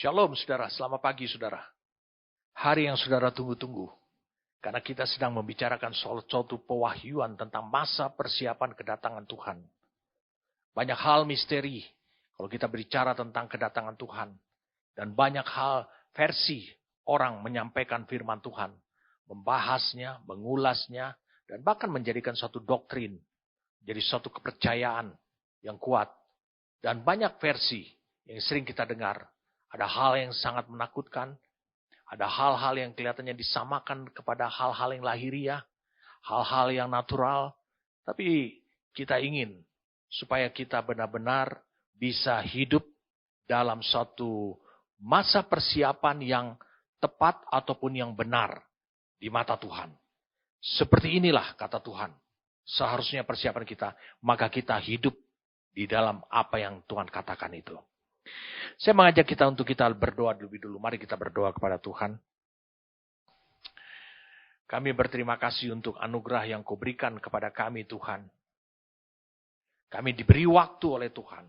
Shalom saudara, selamat pagi saudara. Hari yang saudara tunggu-tunggu. Karena kita sedang membicarakan soal suatu pewahyuan tentang masa persiapan kedatangan Tuhan. Banyak hal misteri kalau kita berbicara tentang kedatangan Tuhan. Dan banyak hal versi orang menyampaikan firman Tuhan. Membahasnya, mengulasnya, dan bahkan menjadikan suatu doktrin. Jadi suatu kepercayaan yang kuat. Dan banyak versi yang sering kita dengar. Ada hal yang sangat menakutkan. Ada hal-hal yang kelihatannya disamakan kepada hal-hal yang lahiriah. Hal-hal yang natural. Tapi kita ingin supaya kita benar-benar bisa hidup dalam suatu masa persiapan yang tepat ataupun yang benar di mata Tuhan. Seperti inilah kata Tuhan. Seharusnya persiapan kita. Maka kita hidup di dalam apa yang Tuhan katakan itu. Saya mengajak kita untuk kita berdoa lebih dulu. Mari kita berdoa kepada Tuhan. Kami berterima kasih untuk anugerah yang Kau berikan kepada kami Tuhan. Kami diberi waktu oleh Tuhan.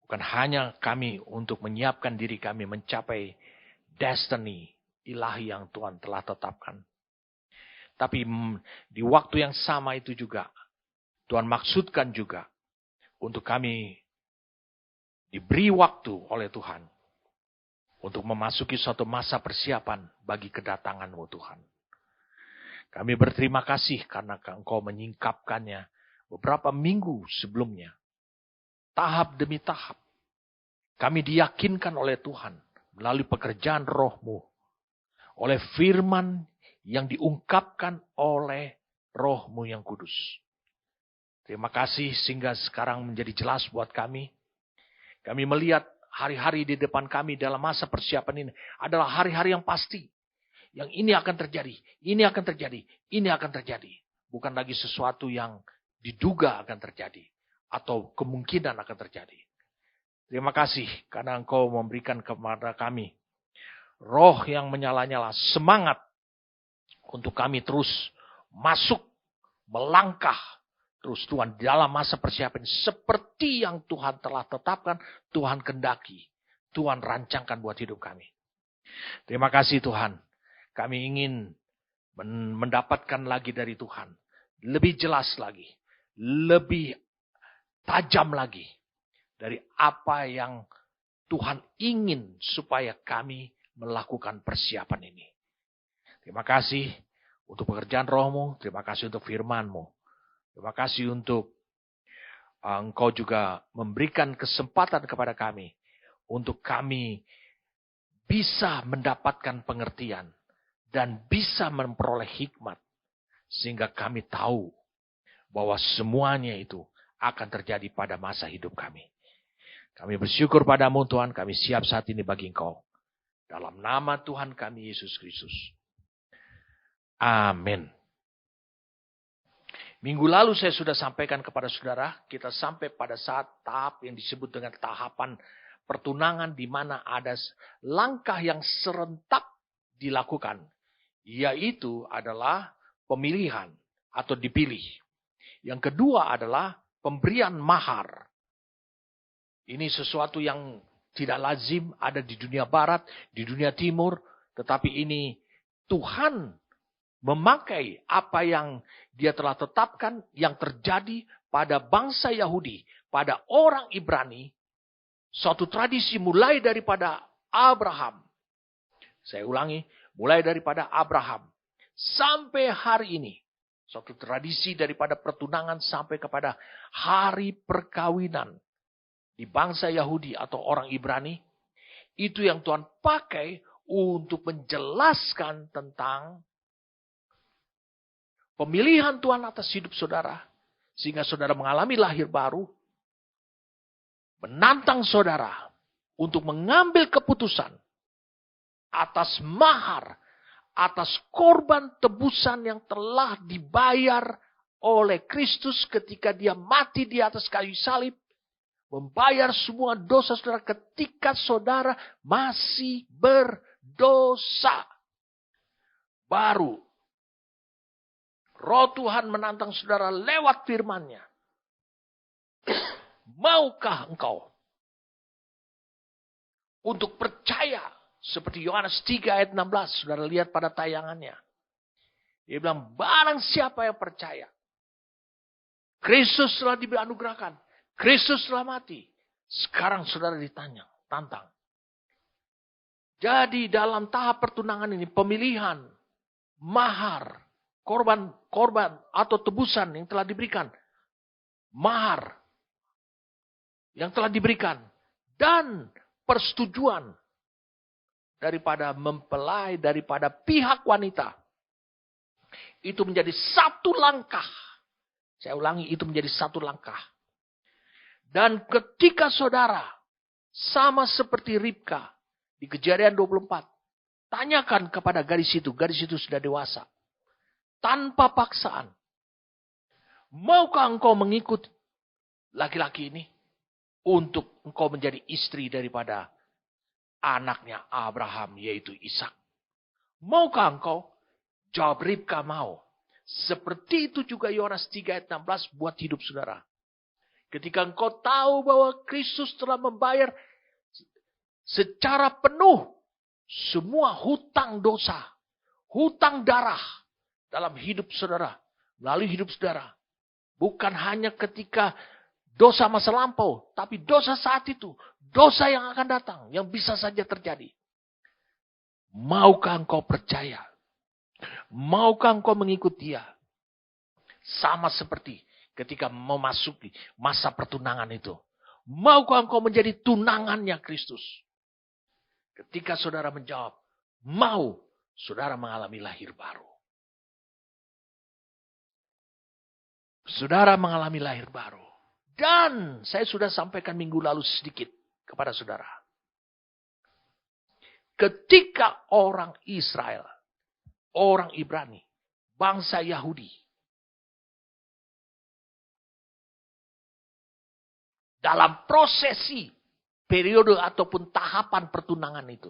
Bukan hanya kami untuk menyiapkan diri kami mencapai destiny ilahi yang Tuhan telah tetapkan. Tapi di waktu yang sama itu juga, Tuhan maksudkan juga untuk kami diberi waktu oleh Tuhan untuk memasuki suatu masa persiapan bagi kedatangan-Mu Tuhan. Kami berterima kasih karena Engkau menyingkapkannya beberapa minggu sebelumnya. Tahap demi tahap. Kami diyakinkan oleh Tuhan melalui pekerjaan Roh-Mu. Oleh firman yang diungkapkan oleh Roh-Mu yang kudus. Terima kasih sehingga sekarang menjadi jelas buat kami. Kami melihat hari-hari di depan kami dalam masa persiapan ini adalah hari-hari yang pasti. Yang ini akan terjadi, ini akan terjadi, ini akan terjadi. Bukan lagi sesuatu yang diduga akan terjadi. Atau kemungkinan akan terjadi. Terima kasih karena Engkau memberikan kepada kami roh yang menyala-nyala, semangat untuk kami terus masuk, melangkah. Terus Tuhan dalam masa persiapan seperti yang Tuhan telah tetapkan, Tuhan kendaki, Tuhan rancangkan buat hidup kami. Terima kasih Tuhan. Kami ingin mendapatkan lagi dari Tuhan. Lebih jelas lagi. Lebih tajam lagi. Dari apa yang Tuhan ingin supaya kami melakukan persiapan ini. Terima kasih untuk pekerjaan Roh-Mu. Terima kasih untuk firman-Mu. Terima kasih untuk Engkau juga memberikan kesempatan kepada kami. Untuk kami bisa mendapatkan pengertian. Dan bisa memperoleh hikmat. Sehingga kami tahu bahwa semuanya itu akan terjadi pada masa hidup kami. Kami bersyukur padamu Tuhan. Kami siap saat ini bagi Engkau. Dalam nama Tuhan kami Yesus Kristus. Amin. Minggu lalu saya sudah sampaikan kepada saudara, kita sampai pada saat tahap yang disebut dengan tahapan pertunangan di mana ada langkah yang serentak dilakukan. Yaitu adalah pemilihan atau dipilih. Yang kedua adalah pemberian mahar. Ini sesuatu yang tidak lazim ada di dunia barat, di dunia timur. Tetapi ini Tuhan memakai apa yang dia telah tetapkan yang terjadi pada bangsa Yahudi, pada orang Ibrani, suatu tradisi mulai daripada Abraham. Saya ulangi, mulai daripada Abraham sampai hari ini. Suatu tradisi daripada pertunangan sampai kepada hari perkawinan di bangsa Yahudi atau orang Ibrani. Itu yang Tuhan pakai untuk menjelaskan tentang pemilihan Tuhan atas hidup saudara. Sehingga saudara mengalami lahir baru. Menantang saudara untuk mengambil keputusan. Atas mahar. Atas korban tebusan yang telah dibayar oleh Kristus ketika dia mati di atas kayu salib. Membayar semua dosa saudara ketika saudara masih berdosa. Baru Roh Tuhan menantang saudara lewat firman-Nya. Maukah engkau untuk percaya. Seperti Yohanes 3 ayat 16. Saudara lihat pada tayangannya. Dia bilang, barang siapa yang percaya. Kristus telah dianugerahkan. Kristus telah mati. Sekarang saudara ditanya, tantang. Jadi dalam tahap pertunangan ini, pemilihan, mahar, korban atau tebusan yang telah diberikan. Mahar yang telah diberikan. Dan persetujuan daripada mempelai, daripada pihak wanita. Itu menjadi satu langkah. Saya ulangi, itu menjadi satu langkah. Dan ketika saudara, sama seperti Ribka, di Kejadian 24. Tanyakan kepada gadis itu sudah dewasa. Tanpa paksaan. Maukah engkau mengikut laki-laki ini? Untuk engkau menjadi istri daripada anaknya Abraham, yaitu Ishak. Maukah engkau? Jawab Ribka, mau. Seperti itu juga Yohanes 3 ayat 16 buat hidup saudara. Ketika engkau tahu bahwa Kristus telah membayar secara penuh semua hutang dosa, hutang darah dalam hidup saudara, melalui hidup saudara. Bukan hanya ketika dosa masa lampau, tapi dosa saat itu, dosa yang akan datang, yang bisa saja terjadi. Maukah engkau percaya? Maukah engkau mengikut dia? Sama seperti ketika memasuki masa pertunangan itu. Maukah engkau menjadi tunangannya Kristus? Ketika saudara menjawab, mau, saudara mengalami lahir baru. Saudara mengalami lahir baru. Dan saya sudah sampaikan minggu lalu sedikit kepada saudara. Ketika orang Israel, orang Ibrani, bangsa Yahudi, dalam prosesi periode ataupun tahapan pertunangan itu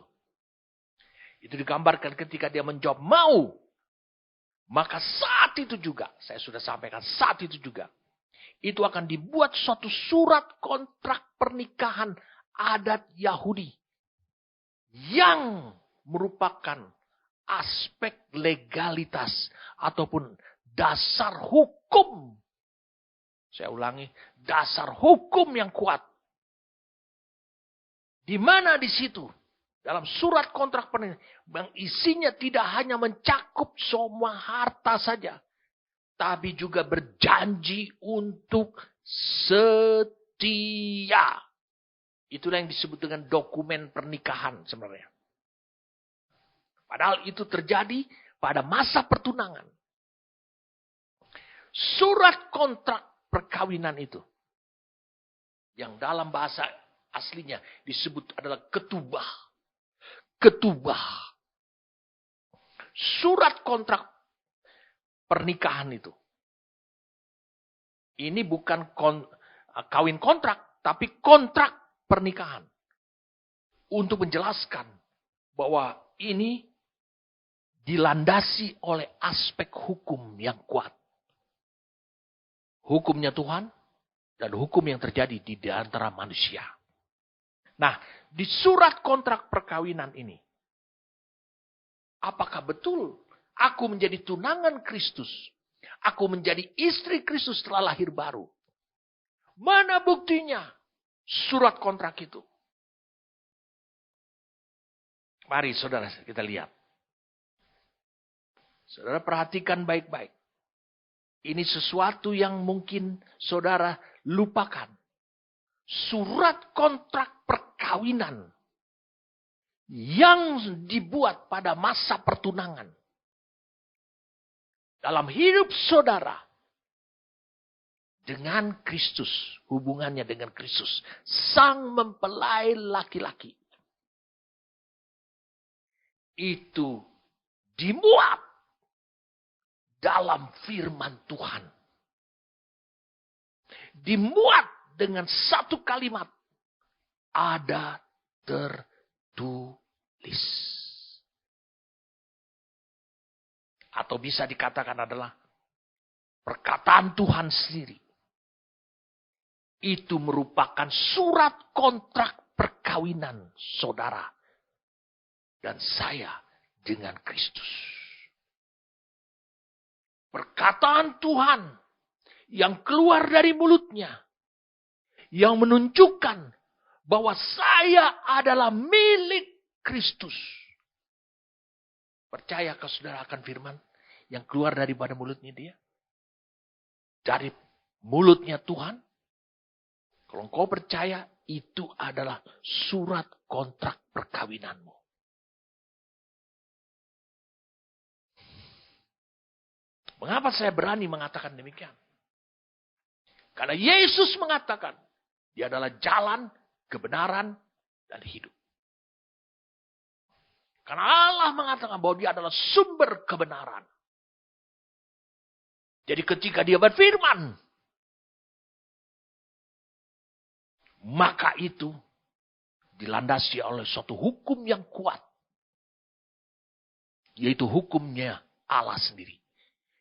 digambarkan ketika dia menjawab mau, maka saat itu juga, saya sudah sampaikan saat itu juga, itu akan dibuat suatu surat kontrak pernikahan adat Yahudi yang merupakan aspek legalitas ataupun dasar hukum. Saya ulangi, dasar hukum yang kuat. Di mana di situ dalam surat kontrak pernikahan yang isinya tidak hanya mencakup semua harta saja, tapi juga berjanji untuk setia. Itulah yang disebut dengan dokumen pernikahan sebenarnya. Padahal itu terjadi pada masa pertunangan. Surat kontrak perkawinan itu, yang dalam bahasa aslinya disebut adalah ketubah. Ketubah. Surat kontrak pernikahan itu. Ini bukan kawin kontrak, tapi kontrak pernikahan. Untuk menjelaskan bahwa ini dilandasi oleh aspek hukum yang kuat. Hukumnya Tuhan dan hukum yang terjadi di antara manusia. Nah, di surat kontrak perkawinan ini, apakah betul aku menjadi tunangan Kristus? Aku menjadi istri Kristus setelah lahir baru. Mana buktinya surat kontrak itu? Mari saudara kita lihat. Saudara perhatikan baik-baik. Ini sesuatu yang mungkin saudara lupakan. Surat kontrak perkawinan yang dibuat pada masa pertunangan. Dalam hidup saudara dengan Kristus, hubungannya dengan Kristus, sang mempelai laki-laki. Itu dimuat dalam firman Tuhan. Dimuat dengan satu kalimat. Ada tertulis. Atau bisa dikatakan adalah perkataan Tuhan sendiri. Itu merupakan surat kontrak perkawinan saudara dan saya dengan Kristus. Perkataan Tuhan yang keluar dari mulutnya, yang menunjukkan bahwa saya adalah milik Kristus. Percayakah saudara akan firman yang keluar daripada mulutnya dia? Dari mulutnya Tuhan? Kalau engkau percaya, itu adalah surat kontrak perkawinanmu. Mengapa saya berani mengatakan demikian? Karena Yesus mengatakan, dia adalah jalan, kebenaran, dan hidup. Karena Allah mengatakan bahwa dia adalah sumber kebenaran. Jadi ketika dia berfirman, maka itu dilandasi oleh suatu hukum yang kuat. Yaitu hukumnya Allah sendiri.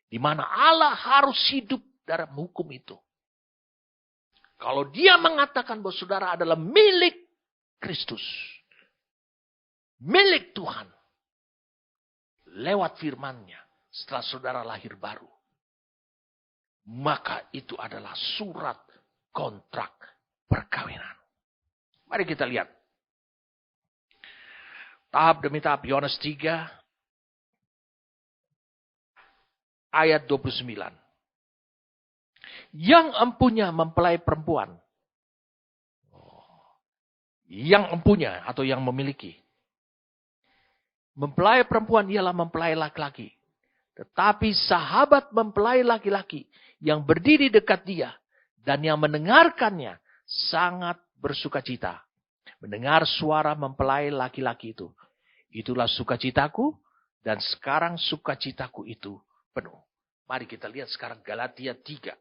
Di mana Allah harus hidup dalam hukum itu. Kalau dia mengatakan bahwa saudara adalah milik Kristus. Milik Tuhan. Lewat firman-Nya setelah saudara lahir baru. Maka itu adalah surat kontrak perkawinan. Mari kita lihat. Tahap demi tahap Yohanes 3 ayat 29. Yang empunya mempelai perempuan. Yang empunya atau yang memiliki. Mempelai perempuan ialah mempelai laki-laki. Tetapi sahabat mempelai laki-laki yang berdiri dekat dia dan yang mendengarkannya sangat bersukacita. Mendengar suara mempelai laki-laki itu. Itulah sukacitaku dan sekarang sukacitaku itu penuh. Mari kita lihat sekarang Galatia 3.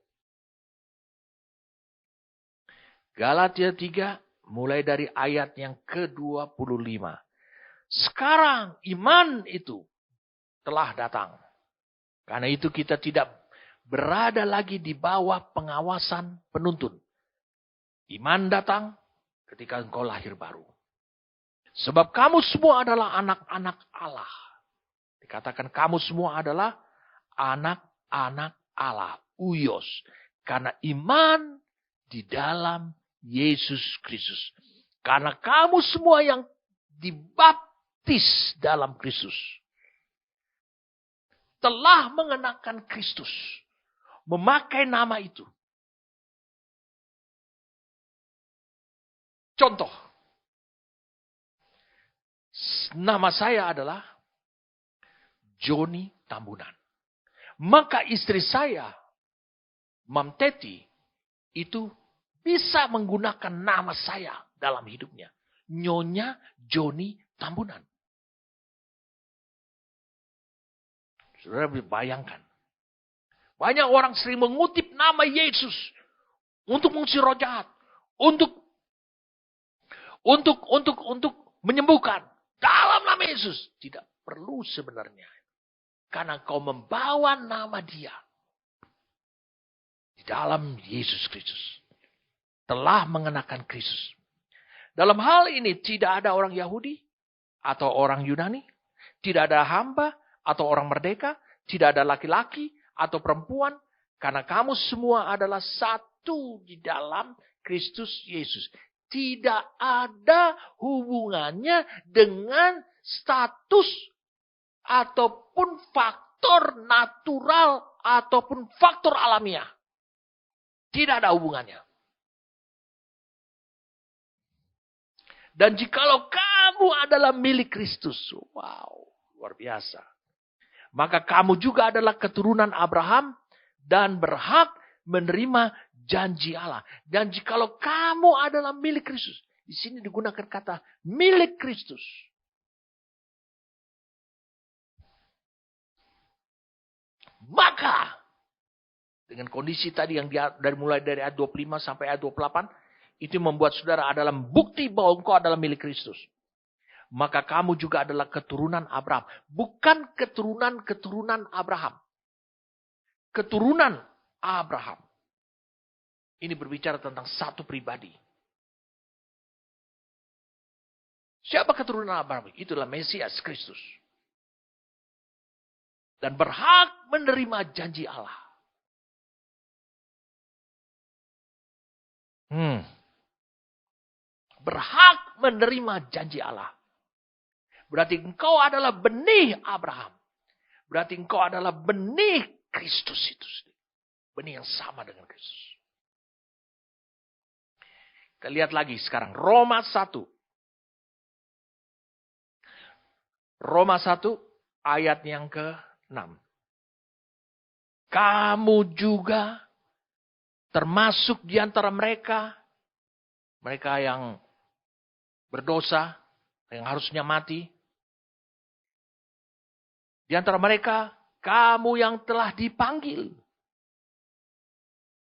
Galatia 3 mulai dari ayat yang ke-25. Sekarang iman itu telah datang. Karena itu kita tidak berada lagi di bawah pengawasan penuntun. Iman datang ketika engkau lahir baru. Sebab kamu semua adalah anak-anak Allah. Dikatakan kamu semua adalah anak-anak Allah. Uyos. Karena iman di dalam Yesus Kristus. Karena kamu semua yang dibaptis dalam Kristus. Telah mengenakan Kristus. Memakai nama itu. Contoh. Nama saya adalah Joni Tambunan. Maka istri saya, Mam Teti, itu bisa menggunakan nama saya dalam hidupnya. Nyonya Joni Tambunan. Saudara bayangkan. Banyak orang sering mengutip nama Yesus untuk mengusir roh jahat, untuk menyembuhkan dalam nama Yesus. Tidak perlu sebenarnya. Karena kau membawa nama dia di dalam Yesus Kristus. Telah mengenakan Kristus. Dalam hal ini tidak ada orang Yahudi atau orang Yunani. Tidak ada hamba atau orang merdeka. Tidak ada laki-laki atau perempuan. Karena kamu semua adalah satu di dalam Kristus Yesus. Tidak ada hubungannya dengan status ataupun faktor natural ataupun faktor alamiah. Tidak ada hubungannya. Dan jikalau kamu adalah milik Kristus. Wow, luar biasa. Maka kamu juga adalah keturunan Abraham dan berhak menerima janji Allah. Dan jikalau kamu adalah milik Kristus. Di sini digunakan kata milik Kristus. Maka dengan kondisi tadi yang mulai dari ayat 25 sampai ayat 28. Itu membuat saudara adalah bukti bahwa engkau adalah milik Kristus. Maka kamu juga adalah keturunan Abraham. Bukan keturunan Abraham. Keturunan Abraham. Ini berbicara tentang satu pribadi. Siapa keturunan Abraham? Itulah Mesias Kristus. Dan berhak menerima janji Allah. Berhak menerima janji Allah. Berarti engkau adalah benih Abraham. Berarti engkau adalah benih Kristus itu sendiri. Benih yang sama dengan Kristus. Kita lihat lagi sekarang. Roma 1. Roma 1 ayat yang ke-6. Kamu juga termasuk di antara mereka yang berdosa, yang harusnya mati. Di antara mereka, kamu yang telah dipanggil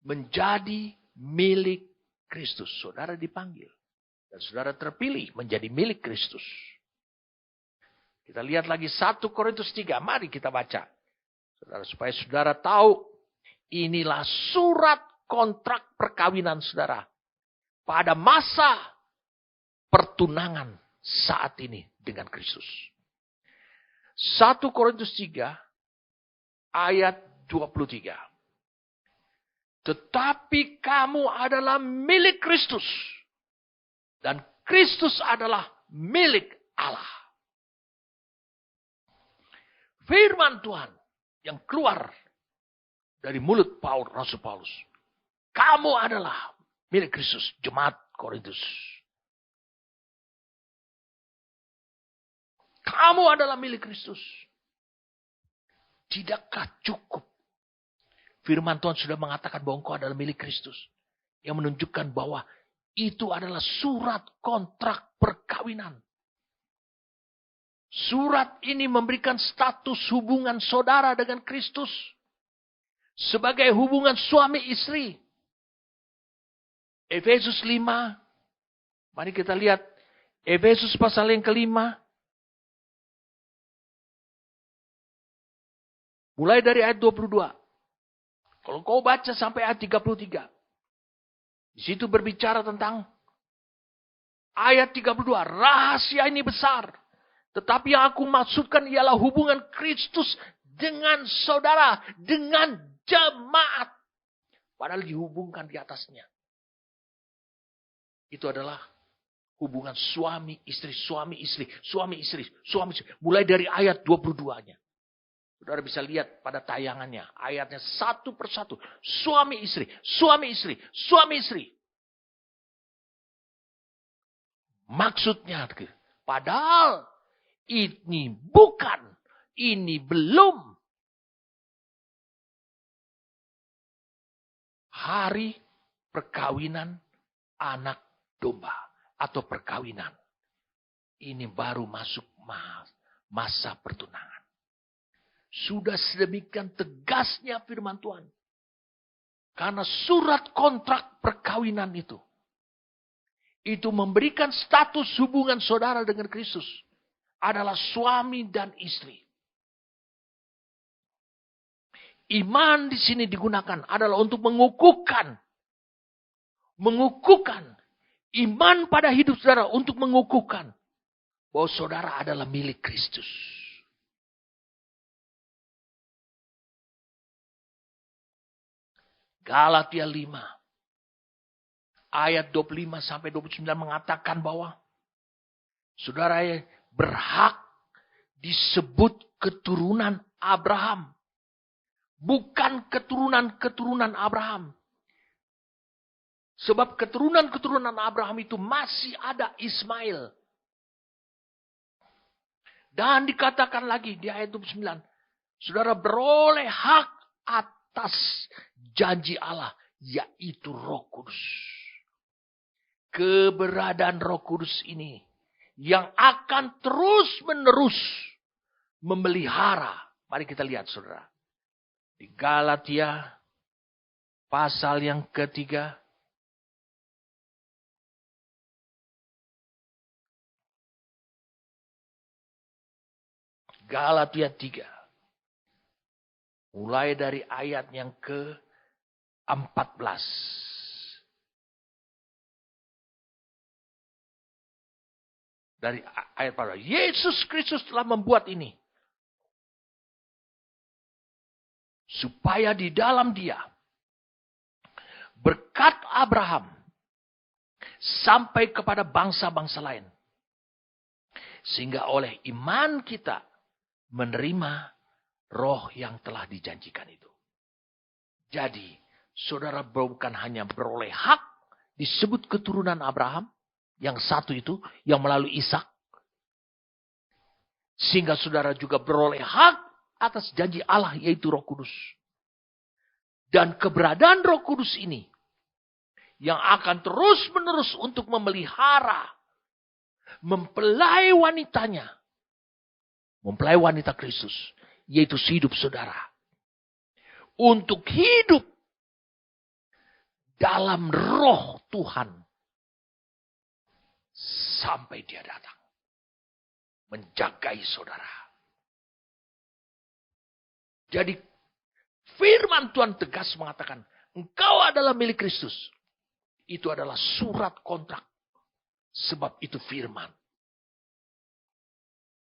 menjadi milik Kristus. Saudara dipanggil. Dan saudara terpilih menjadi milik Kristus. Kita lihat lagi 1 Korintus 3. Mari kita baca. Saudara, supaya saudara tahu. Inilah surat kontrak perkawinan saudara. Pada masa pertunangan saat ini dengan Kristus. 1 Korintus 3 ayat 23. Tetapi kamu adalah milik Kristus. Dan Kristus adalah milik Allah. Firman Tuhan yang keluar dari mulut Rasul Paulus. Kamu adalah milik Kristus, jemaat Korintus. Kamu adalah milik Kristus. Tidakkah cukup? Firman Tuhan sudah mengatakan bahwa engkau adalah milik Kristus. Yang menunjukkan bahwa itu adalah surat kontrak perkawinan. Surat ini memberikan status hubungan saudara dengan Kristus. Sebagai hubungan suami istri. Efesus 5. Mari kita lihat. Efesus pasal yang ke-5. Mulai dari ayat 22. Kalau kau baca sampai ayat 33. Di situ berbicara tentang ayat 32. Rahasia ini besar. Tetapi yang aku maksudkan ialah hubungan Kristus dengan saudara. Dengan jemaat. Padahal dihubungkan di atasnya. Itu adalah hubungan suami istri, suami istri, suami istri, suami istri. Mulai dari ayat 22-nya. Saudara bisa lihat pada tayangannya. Ayatnya satu persatu. Suami istri, suami istri, suami istri. Maksudnya, padahal ini bukan, ini belum hari perkawinan anak domba atau perkawinan. Ini baru masuk masa pertunangan. Sudah sedemikian tegasnya firman Tuhan. Karena surat kontrak perkawinan itu memberikan status hubungan saudara dengan Kristus adalah suami dan istri. Iman di sini digunakan adalah untuk mengukuhkan iman pada hidup saudara, untuk mengukuhkan bahwa saudara adalah milik Kristus. Galatia 5 ayat 25 sampai 29 mengatakan bahwa saudara berhak disebut keturunan Abraham. Bukan keturunan Abraham. Sebab keturunan Abraham itu masih ada Ismail. Dan dikatakan lagi di ayat 29. Saudara beroleh hak atas janji Allah. Yaitu Roh Kudus. Keberadaan Roh Kudus ini. Yang akan terus menerus memelihara. Mari kita lihat saudara. Di Galatia pasal yang ketiga. Galatia 3. Mulai dari ayat yang ke-14. Dari ayat pada Yesus Kristus telah membuat ini. Supaya di dalam dia berkat Abraham sampai kepada bangsa-bangsa lain. Sehingga oleh iman kita menerima roh yang telah dijanjikan itu. Jadi, saudara bukan hanya beroleh hak disebut keturunan Abraham, yang satu itu, yang melalui Ishak. Sehingga saudara juga beroleh hak atas janji Allah, yaitu Roh Kudus. Dan keberadaan Roh Kudus ini, yang akan terus-menerus untuk memelihara, mempelai wanitanya, mempelai wanita Kristus, yaitu hidup saudara. Untuk hidup dalam roh Tuhan sampai dia datang. Menjagai saudara. Jadi firman Tuhan tegas mengatakan, engkau adalah milik Kristus. Itu adalah surat kontrak. Sebab itu firman.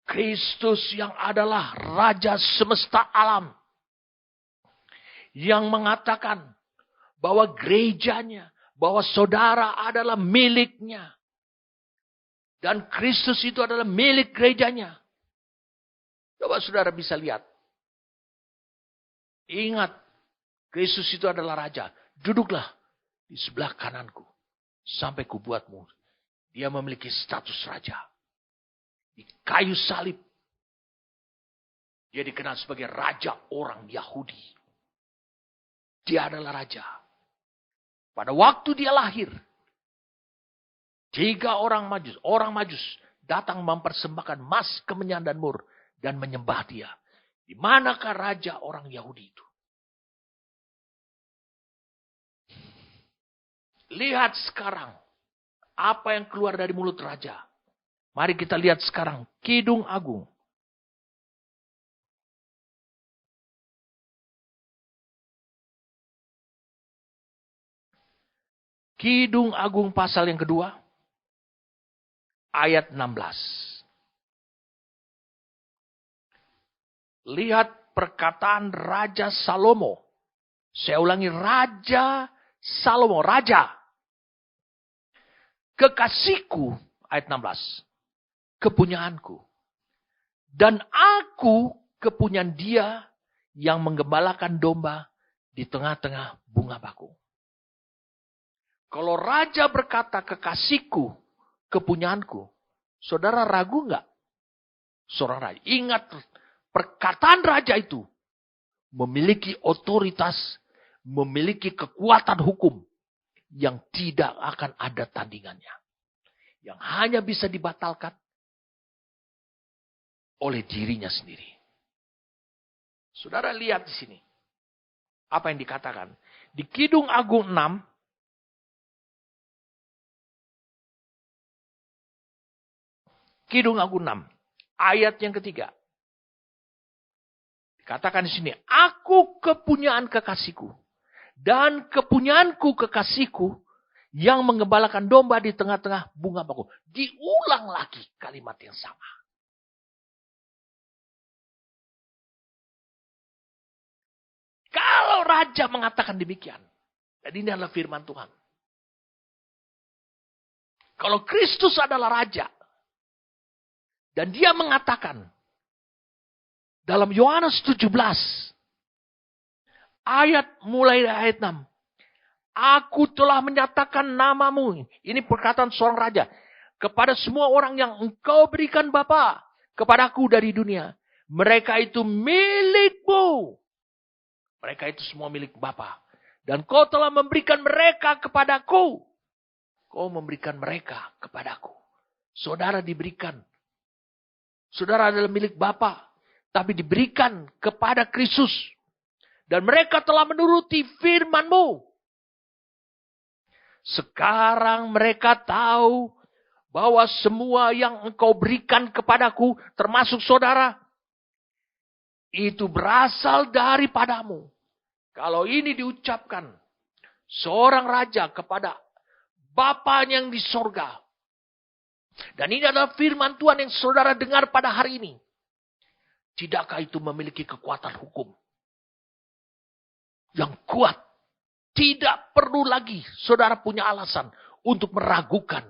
Kristus yang adalah Raja semesta alam. Yang mengatakan bahwa gerejanya, bahwa saudara adalah miliknya. Dan Kristus itu adalah milik gerejanya. Coba saudara bisa lihat. Ingat, Kristus itu adalah Raja. Duduklah di sebelah kananku. Sampai kubuatmu. Dia memiliki status Raja. Di kayu salib. Dia dikenal sebagai Raja orang Yahudi. Dia adalah Raja. Pada waktu dia lahir. 3 orang majus datang mempersembahkan emas, kemenyan dan mur. Dan menyembah dia. Di manakah Raja orang Yahudi itu? Lihat sekarang. Apa yang keluar dari mulut Raja. Mari kita lihat sekarang. Kidung Agung. Kidung Agung pasal yang kedua. Ayat 16. Lihat perkataan Raja Salomo. Saya ulangi, Raja Salomo. Raja. Kekasihku, ayat 16. Kepunyaanku. Dan aku kepunyaan dia yang menggembalakan domba di tengah-tengah bunga bakung. Kalau Raja berkata kekasihku, kepunyaanku. Saudara ragu enggak? Seorang raja. Ingat, perkataan Raja itu memiliki otoritas, memiliki kekuatan hukum yang tidak akan ada tandingannya. Yang hanya bisa dibatalkan oleh dirinya sendiri. Saudara lihat di sini. Apa yang dikatakan? Di Kidung Agung 6. Kidung Agung 6. Ayat yang ketiga. Dikatakan di sini. Aku kepunyaan kekasihku. Dan kepunyaanku kekasihku. Yang mengembalakan domba di tengah-tengah bunga bakung. Diulang lagi kalimat yang sama. Kalau Raja mengatakan demikian. Dan ini adalah firman Tuhan. Kalau Kristus adalah Raja. Dan dia mengatakan. Dalam Yohanes 17. Mulai ayat 6. Aku telah menyatakan namamu. Ini perkataan seorang raja. Kepada semua orang yang engkau berikan Bapa. Kepadaku dari dunia. Mereka itu milikmu. Mereka itu semua milik Bapa. Dan kau telah memberikan mereka kepadaku. Kau memberikan mereka kepadaku. Saudara diberikan. Saudara adalah milik Bapa. Tapi diberikan kepada Kristus. Dan mereka telah menuruti firman-Mu. Sekarang mereka tahu bahwa semua yang engkau berikan kepadaku, termasuk saudara, itu berasal daripadamu. Kalau ini diucapkan, seorang raja kepada Bapanya yang di sorga, Dan ini adalah firman Tuhan yang saudara dengar pada hari ini. Tidakkah itu memiliki kekuatan hukum yang kuat? Tidak perlu lagi saudara punya alasan untuk meragukan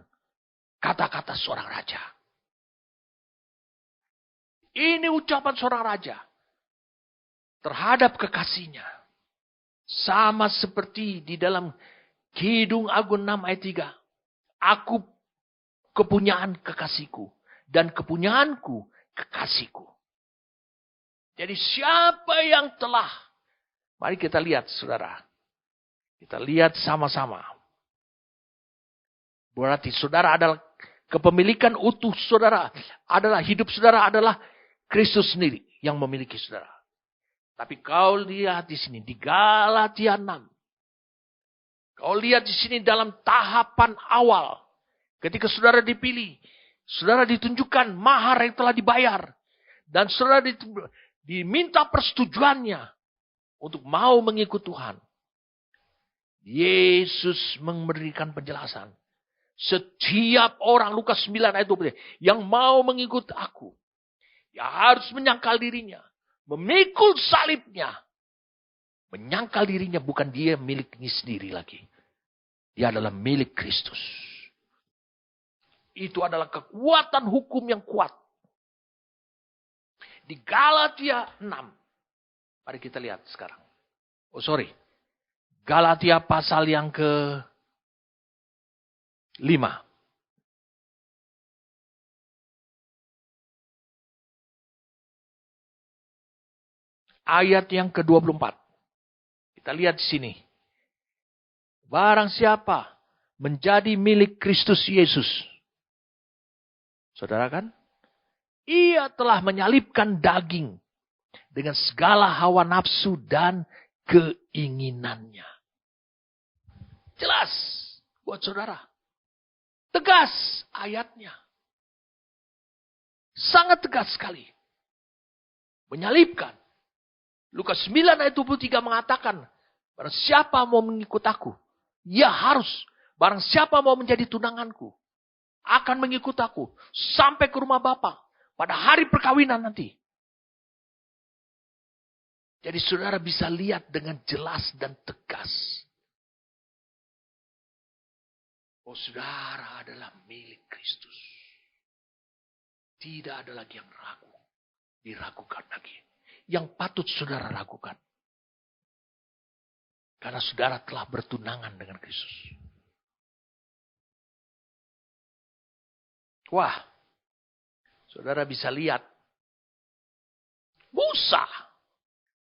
kata-kata seorang raja. Ini ucapan seorang raja terhadap kekasihnya. Sama seperti di dalam Kidung Agung 6 ayat 3. Aku kepunyaan kekasihku dan kepunyaanku kekasihku. Jadi siapa yang telah, mari kita lihat saudara. Kita lihat sama-sama. Berarti saudara adalah kepemilikan utuh saudara. Adalah hidup saudara adalah Kristus sendiri yang memiliki saudara. Tapi kau lihat di sini di Galatia 6. Kau lihat di sini dalam tahapan awal. Ketika saudara dipilih. Saudara ditunjukkan mahar yang telah dibayar. Dan saudara diminta persetujuannya. Untuk mau mengikut Tuhan. Yesus memberikan penjelasan. Setiap orang, Lukas 9 ayat 20. Yang mau mengikut aku. Ya harus menyangkal dirinya. Memikul salibnya. Menyangkal dirinya bukan dia miliknya sendiri lagi. Dia adalah milik Kristus. Itu adalah kekuatan hukum yang kuat. Di Galatia 6. Mari kita lihat sekarang. Galatia pasal yang ke-5. Ayat yang ke-24. Kita lihat di sini. Barang siapa menjadi milik Kristus Yesus. Saudara kan? Ia telah menyalibkan daging dengan segala hawa nafsu dan keinginannya. Jelas buat saudara. Tegas ayatnya. Sangat tegas sekali. Menyalibkan. Lukas 9 ayat 23 mengatakan, barang siapa mau mengikut aku, ya harus. Barang siapa mau menjadi tunanganku, akan mengikut aku sampai ke rumah Bapa pada hari perkawinan nanti. Jadi saudara bisa lihat dengan jelas dan tegas. Oh, saudara adalah milik Kristus. Tidak ada lagi yang ragu. Diragukan lagi. Yang patut saudara ragukan. Karena saudara telah bertunangan dengan Kristus. Wah. Saudara bisa lihat. Musa.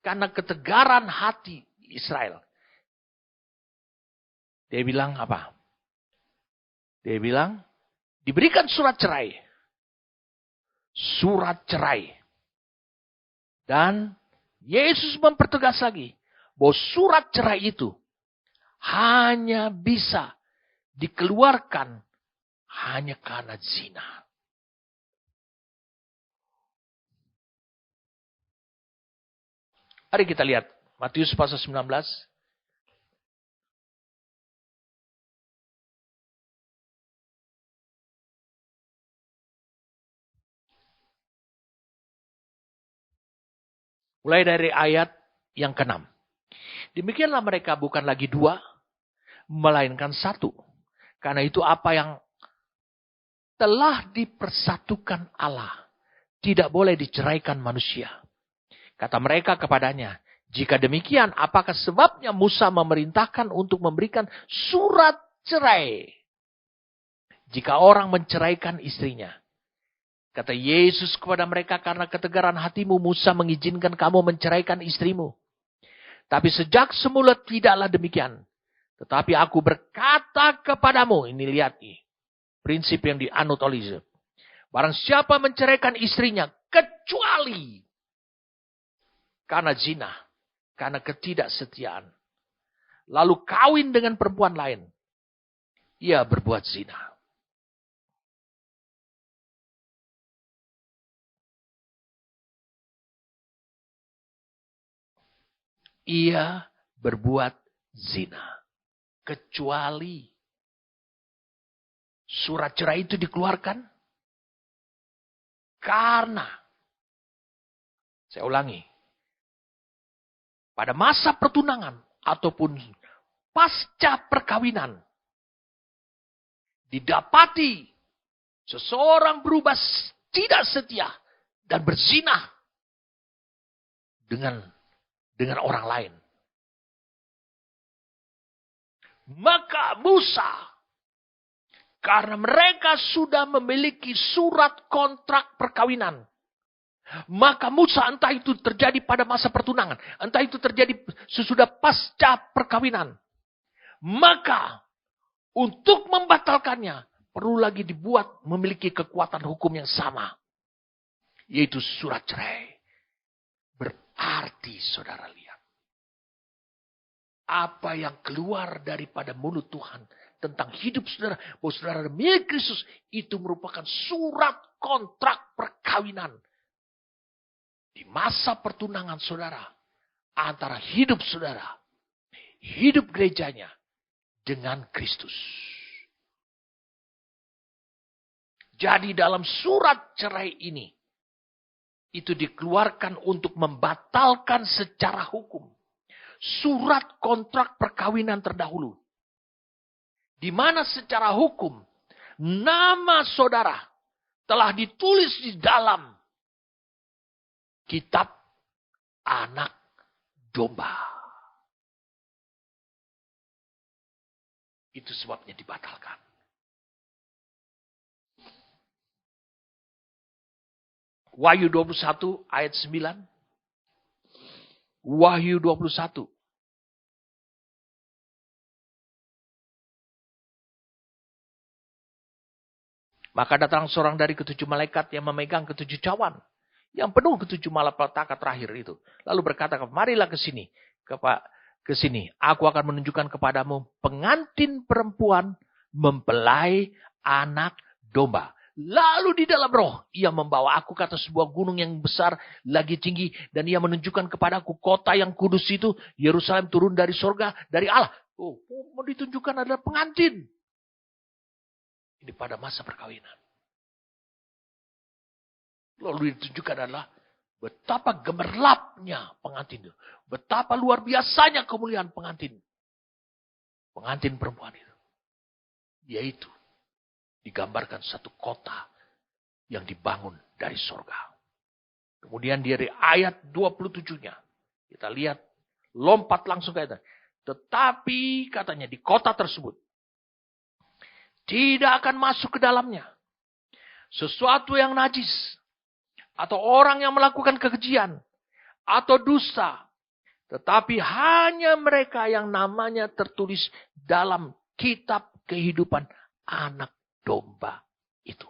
Karena ketegaran hati Israel. Dia bilang apa? Dia bilang, diberikan surat cerai. Surat cerai. Dan Yesus mempertegas lagi. Bahwa surat cerai itu hanya bisa dikeluarkan hanya karena zina. Mari kita lihat. Matius pasal 19. Mulai dari ayat yang ke-6. Demikianlah mereka bukan lagi dua, melainkan satu. Karena itu apa yang telah dipersatukan Allah, tidak boleh diceraikan manusia. Kata mereka kepadanya, jika demikian apakah sebabnya Musa memerintahkan untuk memberikan surat cerai? Jika orang menceraikan istrinya. Kata Yesus kepada mereka, karena ketegaran hatimu Musa mengizinkan kamu menceraikan istrimu. Tapi sejak semula tidaklah demikian. Tetapi aku berkata kepadamu, ini lihat nih, prinsip yang dianut oleh Yesus. Barang siapa menceraikan istrinya, kecuali karena zina, karena ketidaksetiaan. Lalu kawin dengan perempuan lain, ia berbuat zina. Ia berbuat zina. Kecuali Surat cerai itu dikeluarkan karena, saya ulangi, pada masa pertunangan ataupun pasca perkawinan, didapati seseorang berubah tidak setia dan berzina dengan orang lain. Maka Musa, karena mereka sudah memiliki surat kontrak perkawinan, maka Musa, entah itu terjadi pada masa pertunangan, entah itu terjadi sesudah pasca perkawinan, maka untuk membatalkannya perlu lagi dibuat memiliki kekuatan hukum yang sama, yaitu surat cerai. Berarti saudara lihat, apa yang keluar daripada mulut Tuhan tentang hidup saudara, bahwa saudara milik Kristus, itu merupakan surat kontrak perkawinan di masa pertunangan saudara, antara hidup saudara, hidup gerejanya dengan Kristus. Jadi dalam surat cerai ini, itu dikeluarkan untuk membatalkan secara hukum surat kontrak perkawinan terdahulu. Di mana secara hukum, nama saudara telah ditulis di dalam kitab anak domba. Itu sebabnya dibatalkan. Wahyu 21 ayat 9. Wahyu 21. Maka datang seorang dari ketujuh malaikat yang memegang ketujuh cawan, yang penuh ketujuh malapetaka terakhir itu. Lalu berkata, marilah ke sini. Ke sini. Aku akan menunjukkan kepadamu pengantin perempuan mempelai anak domba. Lalu di dalam roh, ia membawa aku ke atas sebuah gunung yang besar, lagi tinggi. Dan ia menunjukkan kepadaku kota yang kudus itu, Yerusalem turun dari sorga, dari Allah. Oh, mau ditunjukkan adalah pengantin. Ini pada masa perkawinan. Lalu ditunjukkan adalah betapa gemerlapnya pengantin itu. Betapa luar biasanya kemuliaan pengantin. Pengantin perempuan itu. Yaitu digambarkan satu kota yang dibangun dari sorga. Kemudian dari ayat 27-nya. Kita lihat, lompat langsung ke ayat. Tetapi katanya di kota tersebut, tidak akan masuk ke dalamnya sesuatu yang najis, atau orang yang melakukan kekejian, atau dusta. Tetapi hanya mereka yang namanya tertulis dalam kitab kehidupan anak domba itu.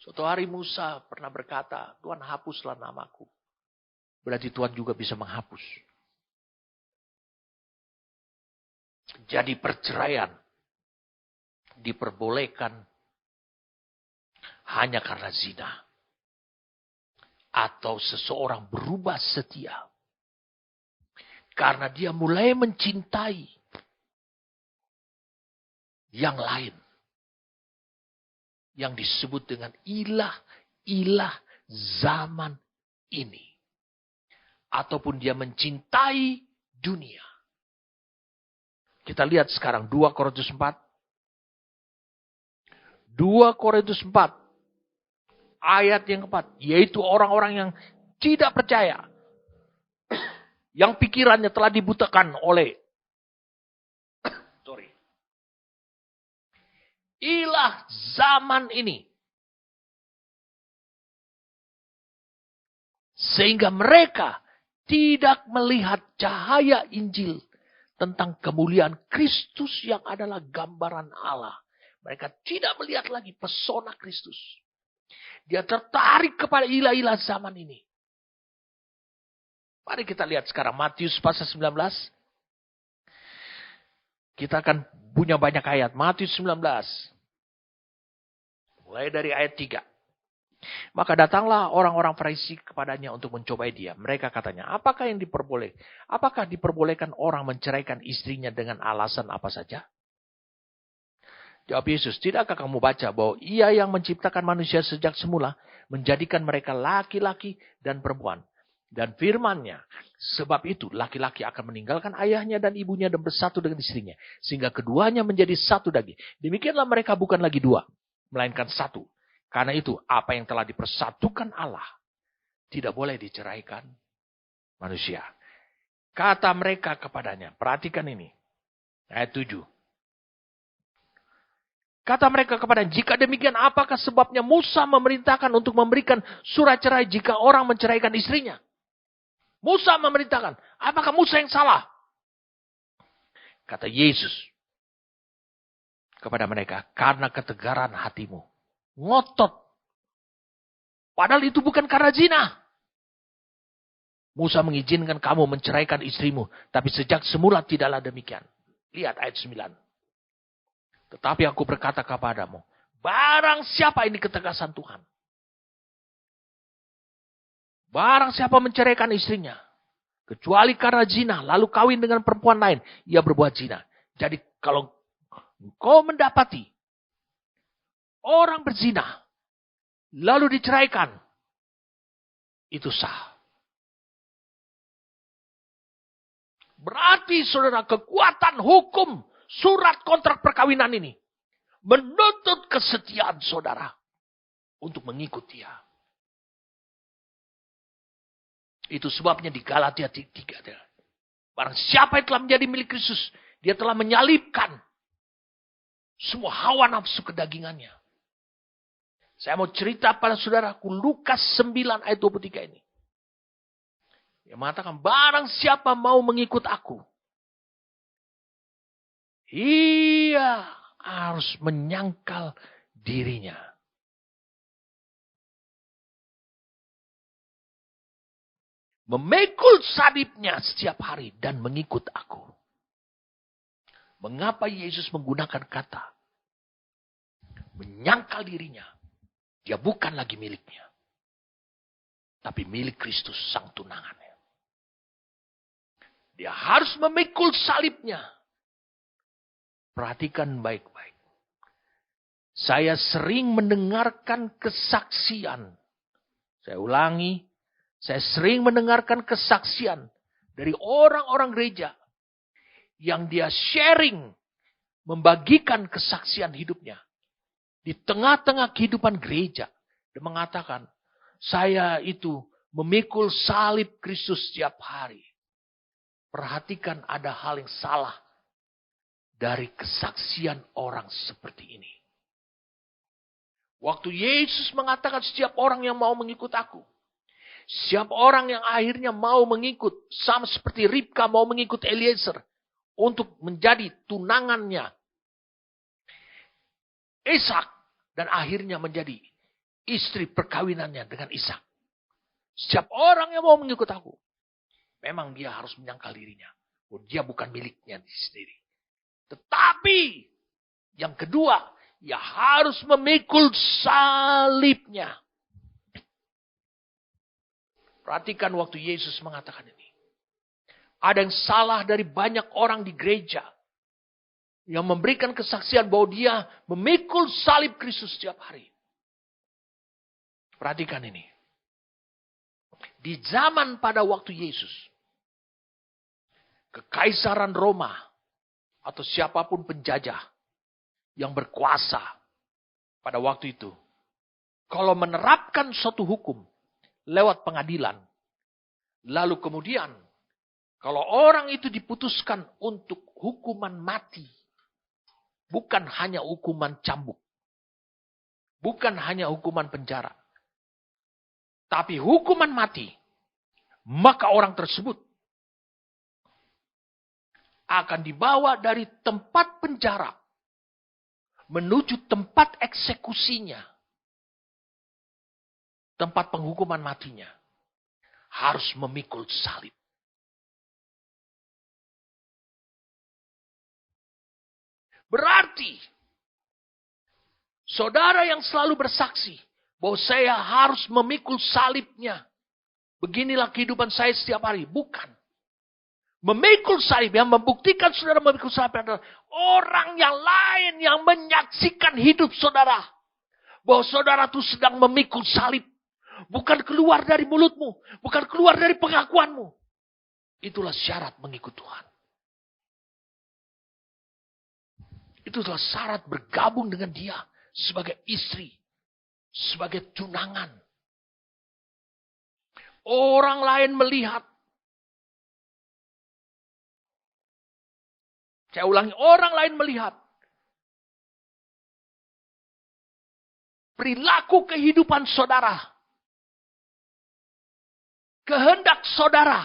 Suatu hari Musa pernah berkata, Tuhan hapuslah namaku. Berarti Tuhan juga bisa menghapus. Jadi perceraian diperbolehkan hanya karena zina. Atau seseorang berubah setia. Karena dia mulai mencintai yang lain. Yang disebut dengan ilah zaman ini. Ataupun dia mencintai dunia. Kita lihat sekarang 2 Korintus 4. 2 Korintus 4. Ayat yang keempat. Yaitu orang-orang yang tidak percaya. Yang pikirannya telah dibutakan oleh ilah zaman ini. Sehingga mereka tidak melihat cahaya Injil tentang kemuliaan Kristus yang adalah gambaran Allah. Mereka tidak melihat lagi pesona Kristus. Dia tertarik kepada ilah-ilah zaman ini. Mari kita lihat sekarang Matius pasal 19. Kita akan punya banyak ayat. Matius 19. Mulai dari ayat 3. Maka datanglah orang-orang Farisi kepadanya untuk mencobai dia. Mereka katanya, apakah diperbolehkan orang menceraikan istrinya dengan alasan apa saja? Jawab Yesus, tidakkah kamu baca bahwa Ia yang menciptakan manusia sejak semula, menjadikan mereka laki-laki dan perempuan. Dan firman-Nya, sebab itu laki-laki akan meninggalkan ayahnya dan ibunya dan bersatu dengan istrinya. Sehingga keduanya menjadi satu daging. Demikianlah mereka bukan lagi dua, melainkan satu. Karena itu apa yang telah dipersatukan Allah tidak boleh diceraikan manusia. Kata mereka kepadanya, perhatikan ini, ayat 7. Kata mereka kepadanya, jika demikian apakah sebabnya Musa memerintahkan untuk memberikan surat cerai jika orang menceraikan istrinya? Musa memerintahkan. Apakah Musa yang salah? Kata Yesus kepada mereka, karena ketegaran hatimu. Ngotot. Padahal itu bukan karena zina. Musa mengizinkan kamu menceraikan istrimu. Tapi sejak semula tidaklah demikian. Lihat ayat 9. Tetapi aku berkata kepadamu, barang siapa ini ketegasan Tuhan. Barang siapa menceraikan istrinya, kecuali karena zina, lalu kawin dengan perempuan lain, ia berbuat zina. Jadi kalau engkau mendapati orang berzina, lalu diceraikan, itu sah. Berarti saudara, kekuatan hukum surat kontrak perkawinan ini menuntut kesetiaan saudara untuk mengikut dia. Itu sebabnya di Galatia 3. Barang siapa yang telah menjadi milik Kristus, dia telah menyalibkan semua hawa nafsu kedagingannya. Saya mau cerita pada saudaraku Lukas 9 ayat 23 ini. Yang mengatakan, barang siapa mau mengikut aku, ia harus menyangkal dirinya. Memikul salibnya setiap hari dan mengikut aku. Mengapa Yesus menggunakan kata menyangkal dirinya? Dia bukan lagi miliknya, tapi milik Kristus sang tunangannya. Dia harus memikul salibnya. Perhatikan baik-baik. Saya sering mendengarkan kesaksian. Saya ulangi. Saya sering mendengarkan kesaksian dari orang-orang gereja yang dia sharing, membagikan kesaksian hidupnya di tengah-tengah kehidupan gereja. Dia mengatakan, saya itu memikul salib Kristus setiap hari. Perhatikan, ada hal yang salah dari kesaksian orang seperti ini. Waktu Yesus mengatakan setiap orang yang mau mengikut aku, siapa orang yang akhirnya mau mengikut, sama seperti Ribka mau mengikut Eliezer untuk menjadi tunangannya Ishak dan akhirnya menjadi istri perkawinannya dengan Ishak. Setiap orang yang mau mengikut aku, memang dia harus menyangkal dirinya. Dia bukan miliknya sendiri. Tetapi yang kedua, ia harus memikul salibnya. Perhatikan waktu Yesus mengatakan ini. Ada yang salah dari banyak orang di gereja yang memberikan kesaksian bahwa dia memikul salib Kristus setiap hari. Perhatikan ini. Di zaman pada waktu Yesus, Kekaisaran Roma atau siapapun penjajah yang berkuasa pada waktu itu, kalau menerapkan suatu hukum lewat pengadilan, lalu kemudian kalau orang itu diputuskan untuk hukuman mati, bukan hanya hukuman cambuk, bukan hanya hukuman penjara, tapi hukuman mati, maka orang tersebut akan dibawa dari tempat penjara menuju tempat eksekusinya. Tempat penghukuman matinya. Harus memikul salib. Berarti, saudara yang selalu bersaksi bahwa saya harus memikul salibnya. Beginilah kehidupan saya setiap hari. Bukan. Memikul salib, yang membuktikan saudara memikul salib adalah orang yang lain yang menyaksikan hidup saudara. Bahwa saudara itu sedang memikul salib. Bukan keluar dari mulutmu. Bukan keluar dari pengakuanmu. Itulah syarat mengikut Tuhan. Itulah syarat bergabung dengan dia sebagai istri. Sebagai tunangan. Orang lain melihat. Saya ulangi, orang lain melihat perilaku kehidupan saudara, kehendak saudara,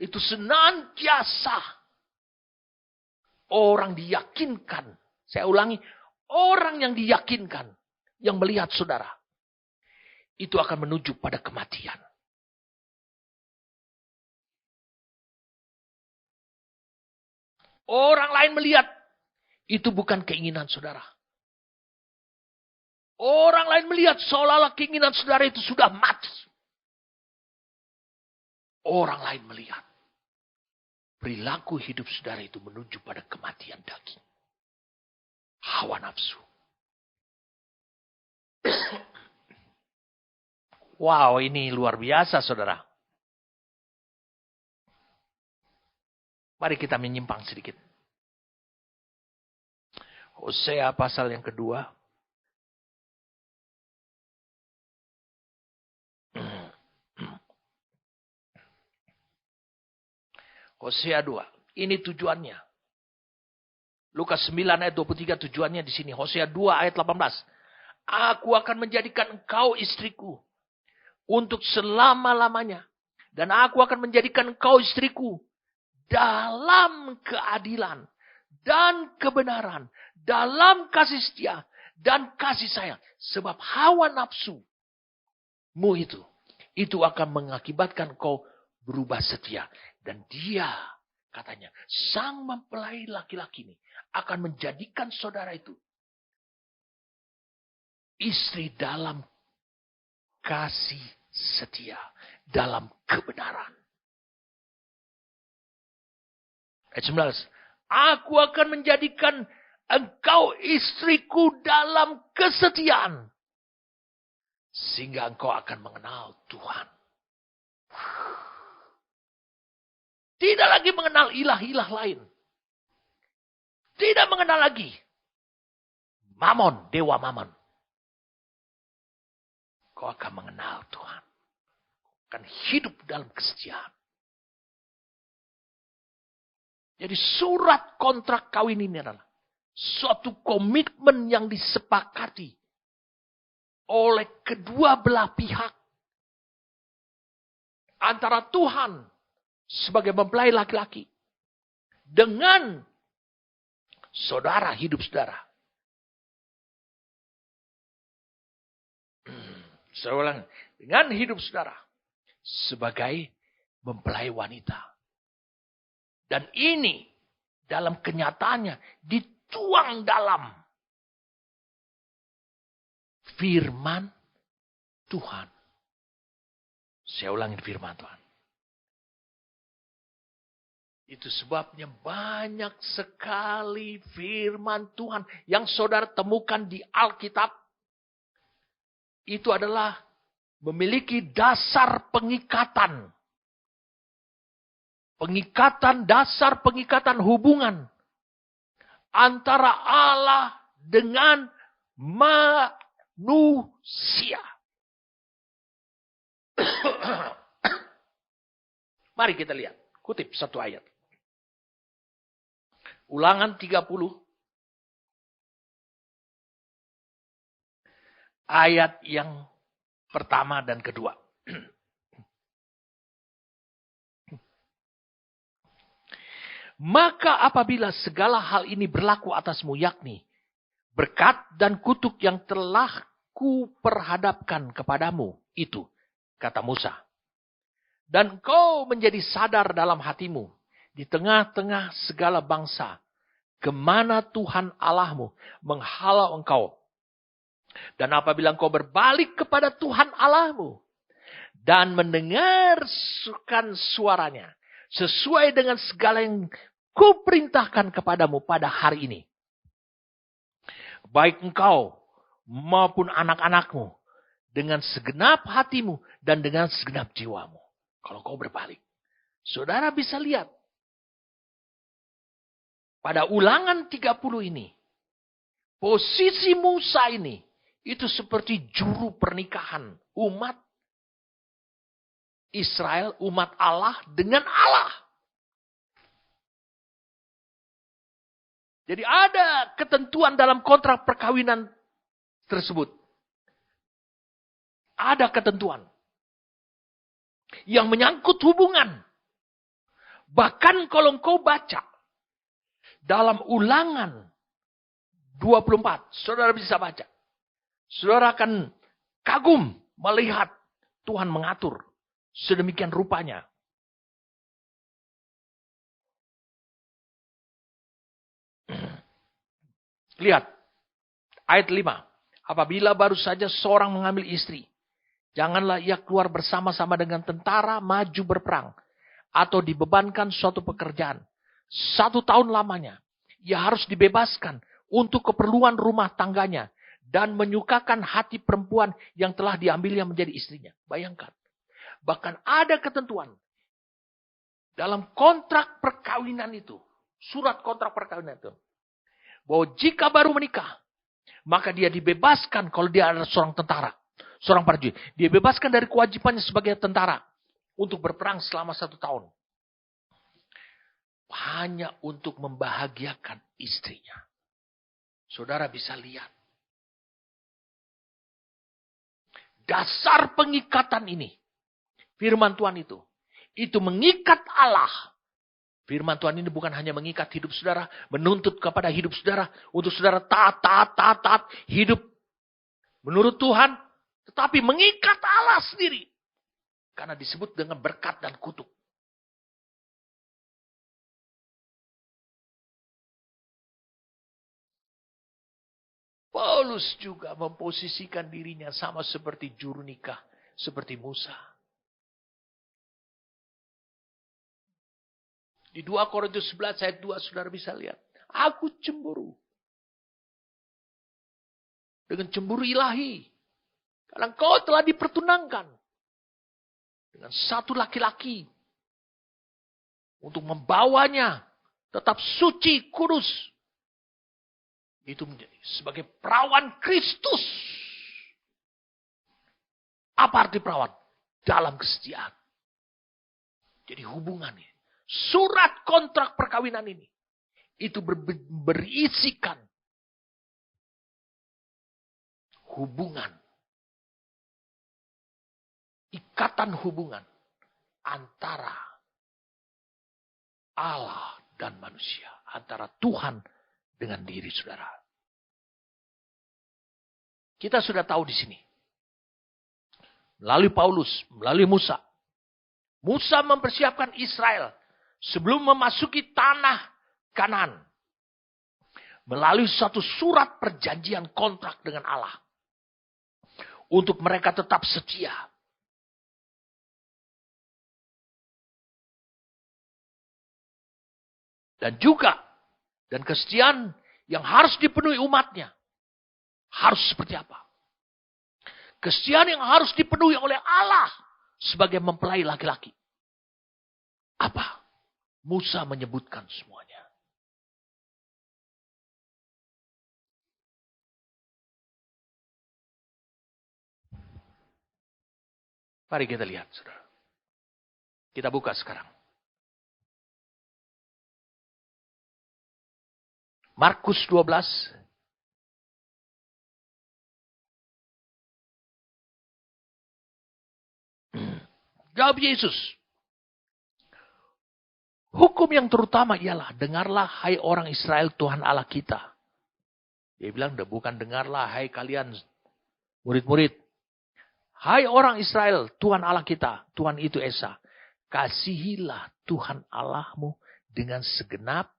itu senantiasa orang diyakinkan. Saya ulangi, orang yang diyakinkan, yang melihat saudara, itu akan menuju pada kematian. Orang lain melihat, itu bukan keinginan saudara. Orang lain melihat seolah-olah keinginan saudara itu sudah mati. Orang lain melihat, perilaku hidup saudara itu menuju pada kematian daging. Hawa nafsu. Wow, ini luar biasa saudara. Mari kita menyimpang sedikit. Hosea pasal yang kedua. Hosea 2. Ini tujuannya. Lukas 9 ayat 23 tujuannya di sini. Hosea 2 ayat 18. Aku akan menjadikan engkau istriku untuk selama-lamanya. Dan aku akan menjadikan engkau istriku dalam keadilan dan kebenaran, dalam kasih setia dan kasih sayang. Sebab hawa nafsumu itu akan mengakibatkan kau berubah setia. Dan dia, katanya, sang mempelai laki-laki ini akan menjadikan saudara itu istri dalam kasih setia, dalam kebenaran. Ayat 19. Aku akan menjadikan engkau istriku dalam kesetiaan. Sehingga engkau akan mengenal Tuhan. Tidak lagi mengenal ilah-ilah lain. Tidak mengenal lagi Mamon, dewa Mamon. Kau akan mengenal Tuhan. Akan hidup dalam kesetiaan. Jadi surat kontrak kawin ini adalah suatu komitmen yang disepakati oleh kedua belah pihak. Antara Tuhan sebagai mempelai laki-laki dengan saudara, hidup saudara. Saya ulang, dengan hidup saudara sebagai mempelai wanita. Dan ini dalam kenyataannya dituang dalam firman Tuhan. Saya ulangin firman Tuhan. Itu sebabnya banyak sekali firman Tuhan yang saudara temukan di Alkitab. Itu adalah memiliki dasar pengikatan. Dasar pengikatan hubungan antara Allah dengan manusia. Mari kita lihat, kutip satu ayat. Ulangan 30. Ayat yang pertama dan kedua. Maka apabila segala hal ini berlaku atasmu, yakni berkat dan kutuk yang telah kuperhadapkan kepadamu, itu, kata Musa. Dan kau menjadi sadar dalam hatimu, di tengah-tengah segala bangsa, kemana Tuhan Allahmu menghalau engkau. Dan apabila engkau berbalik kepada Tuhan Allahmu, dan mendengarkan suaranya, sesuai dengan segala yang kuperintahkan kepadamu pada hari ini. Baik engkau maupun anak-anakmu, dengan segenap hatimu dan dengan segenap jiwamu. Kalau kau berbalik. Saudara bisa lihat. Pada ulangan 30 ini. Posisi Musa ini. Itu seperti juru pernikahan umat Israel, umat Allah dengan Allah. Jadi ada ketentuan dalam kontrak perkawinan tersebut. Ada ketentuan yang menyangkut hubungan. Bahkan kalau engkau baca dalam ulangan 24, saudara bisa baca. Saudara akan kagum melihat Tuhan mengatur sedemikian rupanya. Lihat ayat 5. Apabila baru saja seorang mengambil istri, janganlah ia keluar bersama-sama dengan tentara maju berperang. Atau dibebankan suatu pekerjaan. 1 tahun lamanya. Ia harus dibebaskan untuk keperluan rumah tangganya. Dan menyukakan hati perempuan yang telah diambilnya menjadi istrinya. Bayangkan. Bahkan ada ketentuan. Dalam kontrak perkawinan itu. Surat kontrak perkawinan itu. Bahwa jika baru menikah. Maka dia dibebaskan kalau dia adalah seorang tentara. Seorang prajurit. Dia bebaskan dari kewajibannya sebagai tentara. Untuk berperang selama 1 tahun. Hanya untuk membahagiakan istrinya. Saudara bisa lihat. Dasar pengikatan ini. Firman Tuhan itu. Itu mengikat Allah. Firman Tuhan ini bukan hanya mengikat hidup saudara. Menuntut kepada hidup saudara. Untuk saudara taat. Hidup menurut Tuhan. Tetapi mengikat Allah sendiri. Karena disebut dengan berkat dan kutuk. Paulus juga memposisikan dirinya sama seperti juru nikah. Seperti Musa. Di 2 Korintus 11 ayat 2 saudara bisa lihat. Aku cemburu. Dengan cemburu ilahi. Karena engkau telah dipertunangkan. Dengan satu laki-laki. Untuk membawanya. Tetap suci, kudus. Itu menjadi sebagai perawan Kristus. Apa arti perawan? Dalam kesetiaan. Jadi hubungannya. Surat kontrak perkawinan ini. Itu berisikan. Hubungan. Ikatan hubungan. Antara Allah dan manusia. Antara Tuhan dengan diri saudara. Kita sudah tahu di sini. Melalui Paulus, melalui Musa. Musa mempersiapkan Israel sebelum memasuki tanah Kanaan. Melalui satu surat perjanjian kontrak dengan Allah. Untuk mereka tetap setia. Dan juga dan kesetiaan yang harus dipenuhi umatnya. Harus seperti apa? Kesetiaan yang harus dipenuhi oleh Allah. Sebagai mempelai laki-laki. Apa? Musa menyebutkan semuanya. Mari kita lihat, saudara. Kita buka sekarang. Markus 12. Jawab Yesus. Hukum yang terutama ialah, dengarlah hai orang Israel Tuhan Allah kita. Dia bilang, bukan dengarlah hai kalian murid-murid. Hai orang Israel Tuhan Allah kita. Tuhan itu Esa. Kasihilah Tuhan Allahmu dengan segenap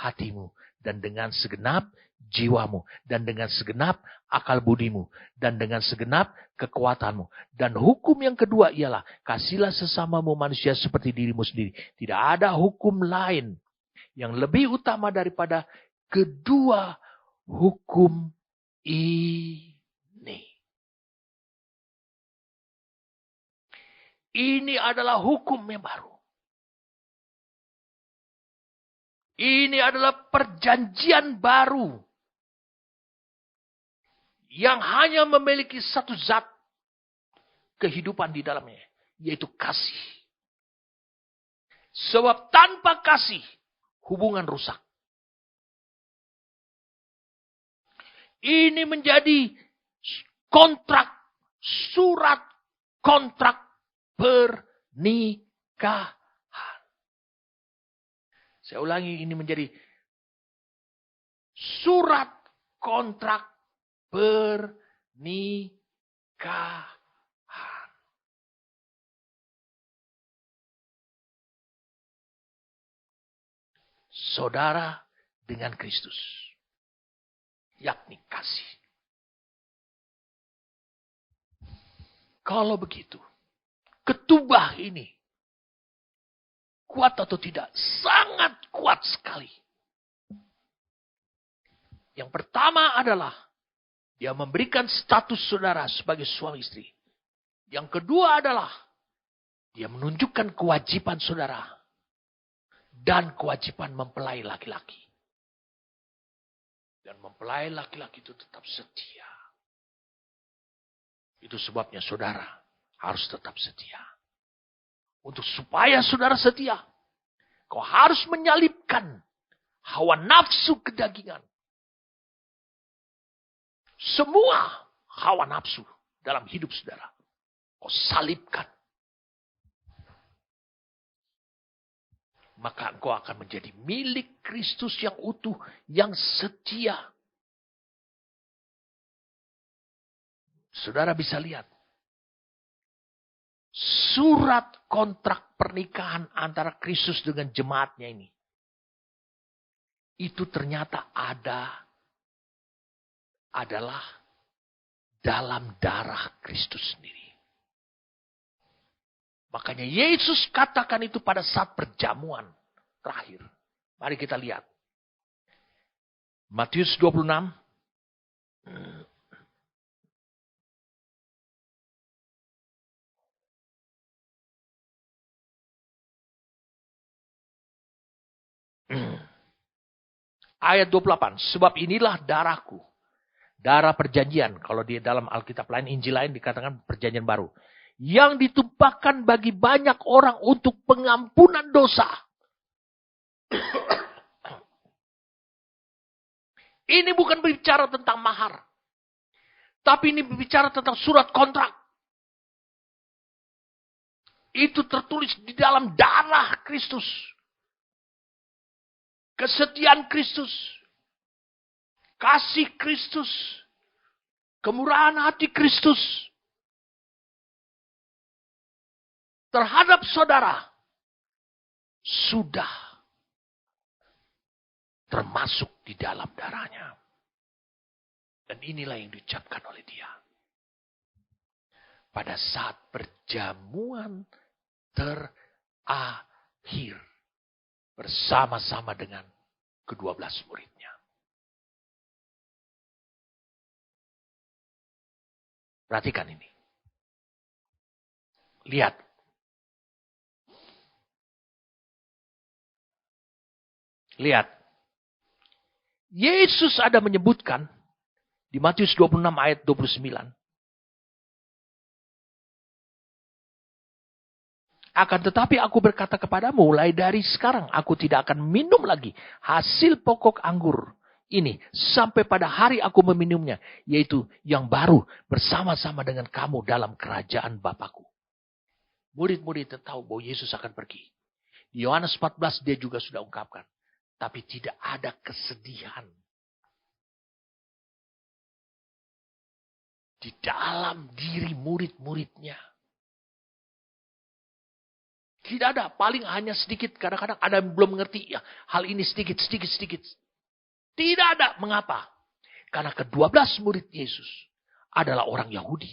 hatimu. dan dengan segenap jiwamu, dan dengan segenap akal budimu, dan dengan segenap kekuatanmu. Dan hukum yang kedua ialah, kasihlah sesamamu manusia seperti dirimu sendiri. Tidak ada hukum lain yang lebih utama daripada kedua hukum ini. Ini adalah hukum yang baru. Ini adalah perjanjian baru yang hanya memiliki satu zat kehidupan di dalamnya, yaitu kasih. Sebab tanpa kasih, hubungan rusak. Ini menjadi kontrak, surat kontrak pernikahan. Saya ulangi, ini menjadi surat kontrak pernikahan. Saudara dengan Kristus, yakni kasih. Kalau begitu, ketubah ini kuat atau tidak? Sangat kuat sekali. Yang pertama adalah dia memberikan status saudara sebagai suami istri. Yang kedua adalah dia menunjukkan kewajiban saudara dan kewajiban mempelai laki-laki. Dan mempelai laki-laki itu tetap setia. Itu sebabnya saudara harus tetap setia. Untuk supaya saudara setia, kau harus menyalipkan hawa nafsu kedagingan. Semua hawa nafsu dalam hidup saudara, kau salibkan. Maka engkau akan menjadi milik Kristus yang utuh, yang setia. Saudara bisa lihat. Surat kontrak pernikahan antara Kristus dengan jemaatnya ini. Itu ternyata adalah dalam darah Kristus sendiri. Makanya Yesus katakan itu pada saat perjamuan terakhir. Mari kita lihat. Matius 26. Ayat 28. Sebab inilah darahku. Darah perjanjian. Kalau di dalam Alkitab lain, Injil lain dikatakan perjanjian baru. Yang ditumpahkan bagi banyak orang untuk pengampunan dosa. Ini bukan berbicara tentang mahar. Tapi ini berbicara tentang surat kontrak. Itu tertulis di dalam darah Kristus. Kesetiaan Kristus. Kasih Kristus. Kemurahan hati Kristus. Terhadap saudara sudah termasuk di dalam darahnya. Dan inilah yang diucapkan oleh dia. Pada saat perjamuan terakhir bersama-sama dengan ke-12 muridnya. Perhatikan ini. Lihat. Lihat. Yesus ada menyebutkan di Matius 26 ayat 29. Akan tetapi aku berkata kepadamu, mulai dari sekarang aku tidak akan minum lagi hasil pokok anggur ini sampai pada hari aku meminumnya, yaitu yang baru bersama-sama dengan kamu dalam kerajaan Bapakku. Murid-murid tahu bahwa Yesus akan pergi. Di Yohanes 14 dia juga sudah ungkapkan. Tapi tidak ada kesedihan. Di dalam diri murid-muridnya. Tidak ada. Paling hanya sedikit. Kadang-kadang ada yang belum mengerti. Ya, hal ini sedikit. Tidak ada. Mengapa? Karena ke-12 murid Yesus adalah orang Yahudi.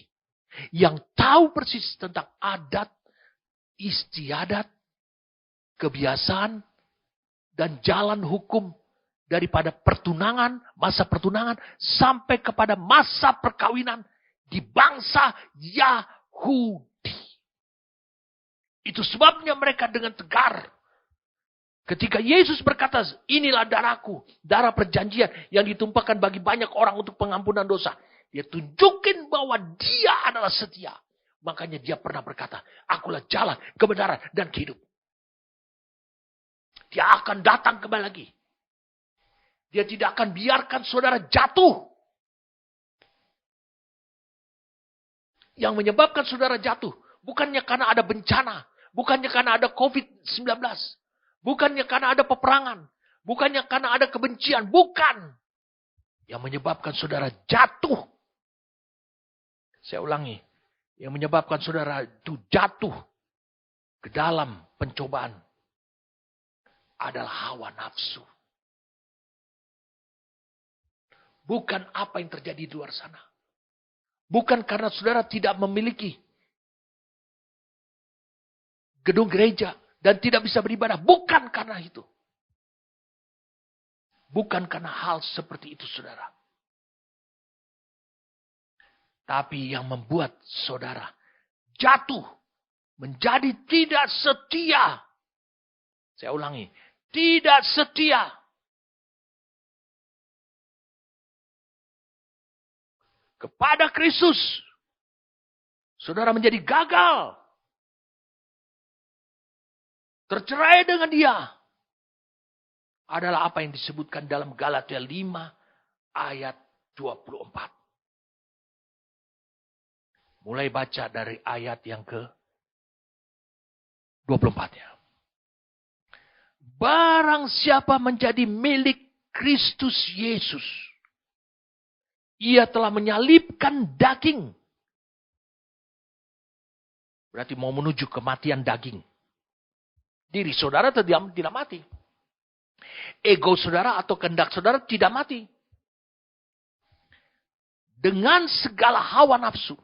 Yang tahu persis tentang adat, istiadat, kebiasaan, dan jalan hukum daripada pertunangan, masa pertunangan, sampai kepada masa perkawinan di bangsa Yahudi. Itu sebabnya mereka dengan tegar. Ketika Yesus berkata, inilah darahku, darah perjanjian yang ditumpahkan bagi banyak orang untuk pengampunan dosa. Dia tunjukin bahwa dia adalah setia. Makanya dia pernah berkata, akulah jalan, kebenaran, dan kehidupan. Dia akan datang kembali lagi. Dia tidak akan biarkan saudara jatuh. Yang menyebabkan saudara jatuh, bukannya karena ada bencana, bukannya karena ada COVID-19, bukannya karena ada peperangan, bukannya karena ada kebencian, bukan. Yang menyebabkan saudara jatuh. Saya ulangi, yang menyebabkan saudara itu jatuh ke dalam pencobaan adalah hawa nafsu. Bukan apa yang terjadi di luar sana. Bukan karena saudara tidak memiliki gedung gereja dan tidak bisa beribadah. Bukan karena itu. Bukan karena hal seperti itu, saudara. Tapi yang membuat saudara jatuh menjadi tidak setia. Saya ulangi, tidak setia. Kepada Kristus. Saudara menjadi gagal. Tercerai dengan dia. Adalah apa yang disebutkan dalam Galatia 5 ayat 24. Mulai baca dari ayat yang ke 24-nya. Barang siapa menjadi milik Kristus Yesus, ia telah menyalibkan daging. Berarti mau menuju kematian daging. Diri saudara tidak mati. Ego saudara atau kehendak saudara tidak mati. Dengan segala hawa nafsu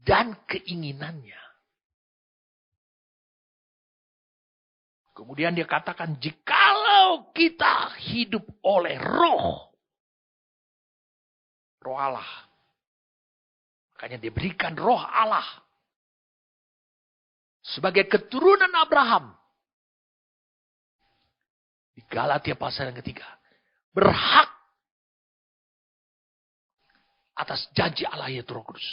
dan keinginannya. Kemudian dia katakan, jikalau kita hidup oleh roh Allah. Makanya diberikan roh Allah. Sebagai keturunan Abraham. Di Galatia pasal yang ketiga. Berhak atas janji Allah yaitu Roh Kudus.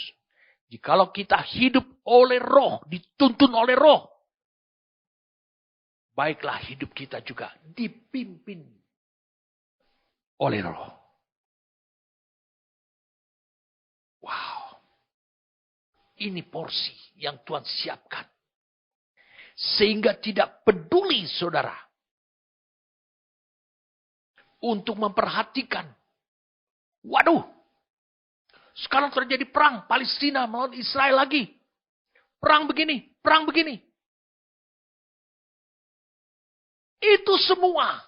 Jikalau kita hidup oleh roh, dituntun oleh roh. Baiklah hidup kita juga dipimpin oleh roh. Wow. Ini porsi yang Tuhan siapkan. Sehingga tidak peduli saudara. Untuk memperhatikan. Waduh. Sekarang terjadi perang Palestina melawan Israel lagi. Perang begini, perang begini. Itu semua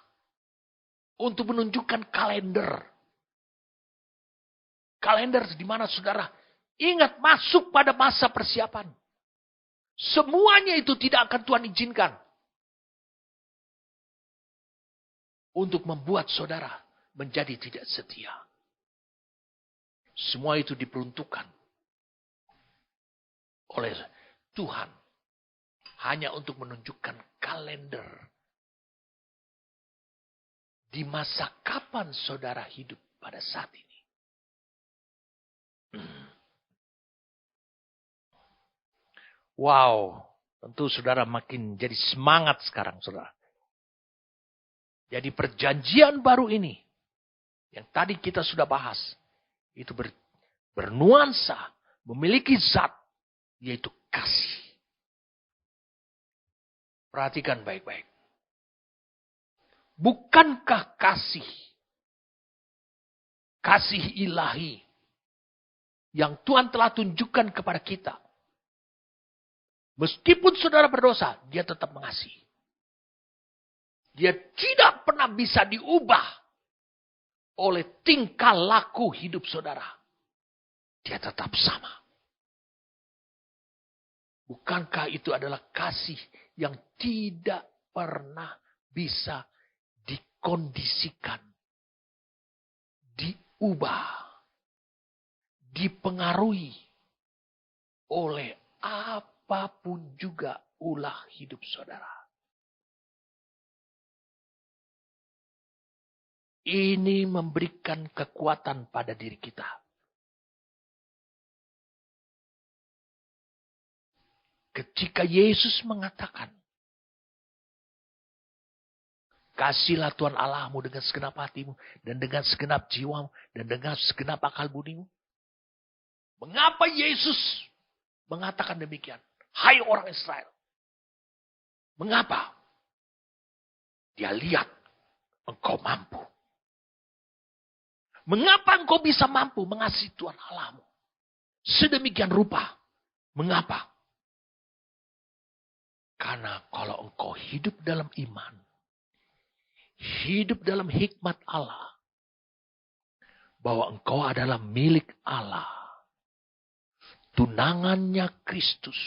untuk menunjukkan kalender. Kalender di mana saudara ingat masuk pada masa persiapan. Semuanya itu tidak akan Tuhan izinkan. Untuk membuat saudara menjadi tidak setia. Semua itu diperuntukkan oleh Tuhan. Hanya untuk menunjukkan kalender. Di masa kapan saudara hidup pada saat ini. Wow. Tentu saudara makin jadi semangat sekarang saudara. Jadi perjanjian baru ini. Yang tadi kita sudah bahas. Itu bernuansa, memiliki zat, yaitu kasih. Perhatikan baik-baik. Bukankah kasih ilahi yang Tuhan telah tunjukkan kepada kita? Meskipun saudara berdosa, dia tetap mengasihi. Dia tidak pernah bisa diubah oleh tingkah laku hidup saudara. Dia tetap sama. Bukankah itu adalah kasih yang tidak pernah bisa dikondisikan, diubah, dipengaruhi oleh apapun juga ulah hidup saudara. Ini memberikan kekuatan pada diri kita. Ketika Yesus mengatakan, kasihlah Tuhan Allahmu dengan segenap hatimu, dan dengan segenap jiwamu, dan dengan segenap akal budimu. Mengapa Yesus mengatakan demikian? Hai orang Israel. Mengapa? Dia lihat engkau mampu. Mengapa engkau bisa mampu mengasihi Tuhan Allahmu sedemikian rupa? Mengapa? Karena kalau engkau hidup dalam iman, hidup dalam hikmat Allah, bahwa engkau adalah milik Allah, tunangannya Kristus,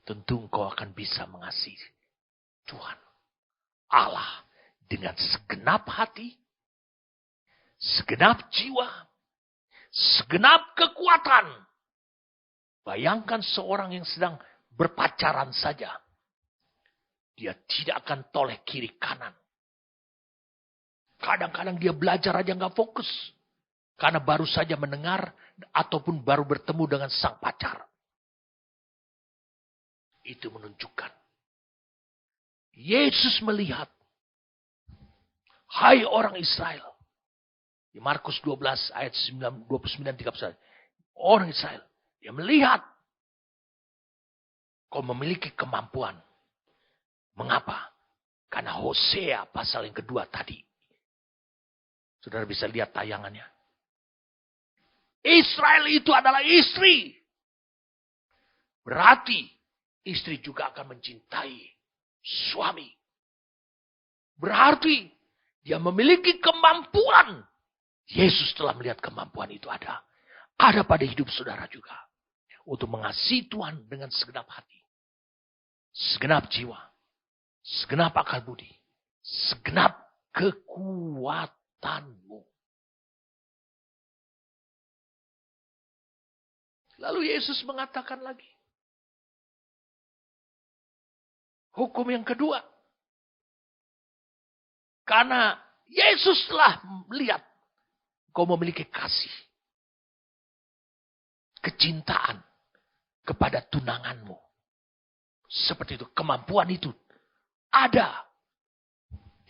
tentu engkau akan bisa mengasihi Tuhan Allah dengan segenap hati, segenap jiwa, segenap kekuatan. Bayangkan seorang yang sedang berpacaran saja. Dia tidak akan toleh kiri kanan. Kadang-kadang dia belajar aja gak fokus. Karena baru saja mendengar ataupun baru bertemu dengan sang pacar. Itu menunjukkan. Yesus melihat. Hai orang Israel. Di Markus 12 ayat 29-31. Orang Israel. Dia melihat. Kau memiliki kemampuan. Mengapa? Karena Hosea pasal yang kedua tadi. Saudara bisa lihat tayangannya. Israel itu adalah istri. Berarti istri juga akan mencintai suami. Berarti dia memiliki kemampuan. Yesus telah melihat kemampuan itu ada. Ada pada hidup saudara juga. Untuk mengasihi Tuhan dengan segenap hati. Segenap jiwa. Segenap akal budi. Segenap kekuatanmu. Lalu Yesus mengatakan lagi. Hukum yang kedua. Karena Yesus telah melihat. Kau memiliki kasih. Kecintaan. Kepada tunanganmu. Seperti itu. Kemampuan itu. Ada.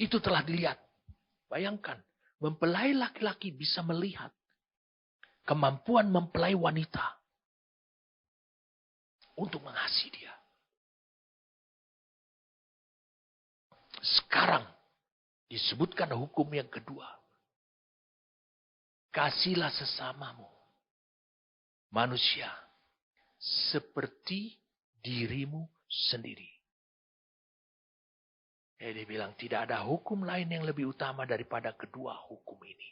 Itu telah dilihat. Bayangkan. Mempelai laki-laki bisa melihat. Kemampuan mempelai wanita. Untuk mengasihi dia. Sekarang. Disebutkan hukum yang kedua. Kasihlah sesamamu. Manusia. Seperti dirimu sendiri. Dia bilang tidak ada hukum lain yang lebih utama daripada kedua hukum ini.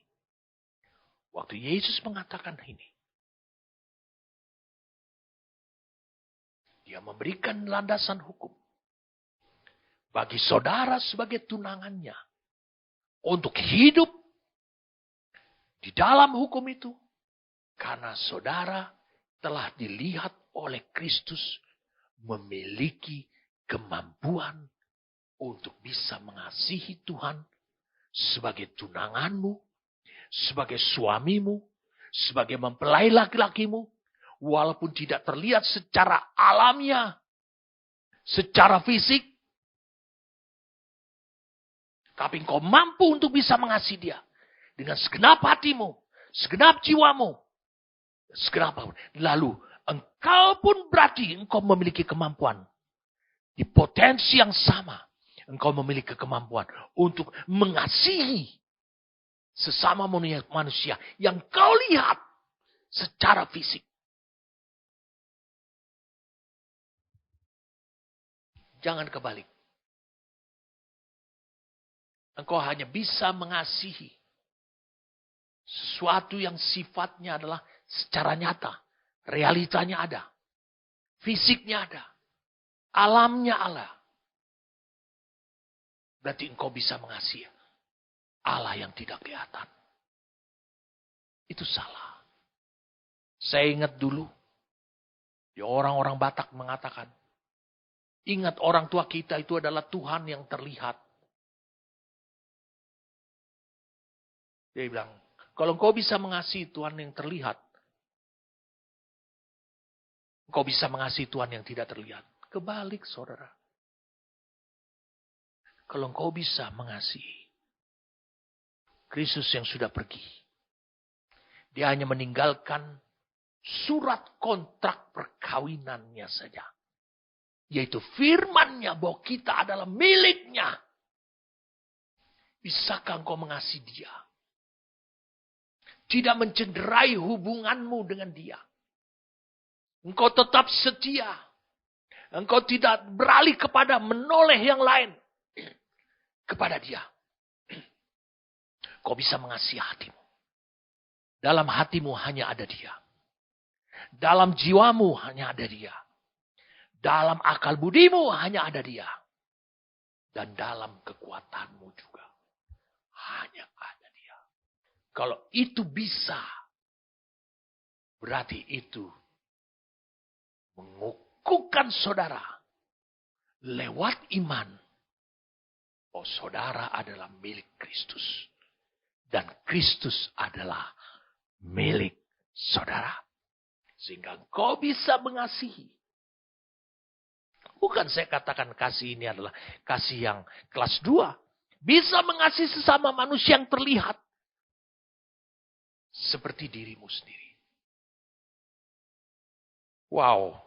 Waktu Yesus mengatakan ini. Dia memberikan landasan hukum. Bagi saudara sebagai tunangannya. Untuk hidup. Di dalam hukum itu. Karena saudara telah dilihat oleh Kristus. Memiliki kemampuan. Untuk bisa mengasihi Tuhan. Sebagai tunanganmu. Sebagai suamimu. Sebagai mempelai laki-lakimu. Walaupun tidak terlihat secara alamiah. Secara fisik. Tapi engkau mampu untuk bisa mengasihi dia. Dengan segenap hatimu. Segenap jiwamu. Segenap apapun. Lalu engkau pun berarti engkau memiliki kemampuan. Di potensi yang sama. Engkau memiliki kemampuan. Untuk mengasihi. Sesama manusia. Yang kau lihat. Secara fisik. Jangan kebalik. Engkau hanya bisa mengasihi sesuatu yang sifatnya adalah secara nyata. Realitanya ada. Fisiknya ada. Alamnya Allah. Berarti engkau bisa mengasihi Allah yang tidak kelihatan. Itu salah. Saya ingat dulu. Orang-orang Batak mengatakan. Ingat orang tua kita itu adalah Tuhan yang terlihat. Dia bilang, kalau engkau bisa mengasihi Tuhan yang terlihat. Engkau bisa mengasihi Tuhan yang tidak terlihat. Kebalik saudara. Kalau engkau bisa mengasihi Kristus yang sudah pergi. Dia hanya meninggalkan surat kontrak perkawinannya saja. Yaitu firman-Nya bahwa kita adalah miliknya. Bisakah engkau mengasihi dia? Tidak mencederai hubunganmu dengan dia. Engkau tetap setia. Engkau tidak beralih kepada menoleh yang lain. Kepada dia. Kau bisa mengasihi hatimu. Dalam hatimu hanya ada dia. Dalam jiwamu hanya ada dia. Dalam akal budimu hanya ada dia. Dan dalam kekuatanmu juga hanya ada dia. Kalau itu bisa, berarti itu mengukuhkan saudara lewat iman. Oh, saudara adalah milik Kristus. Dan Kristus adalah milik saudara. Sehingga kau bisa mengasihi. Bukan saya katakan kasih ini adalah kasih yang kelas 2. Bisa mengasihi sesama manusia yang terlihat. Seperti dirimu sendiri. Wow.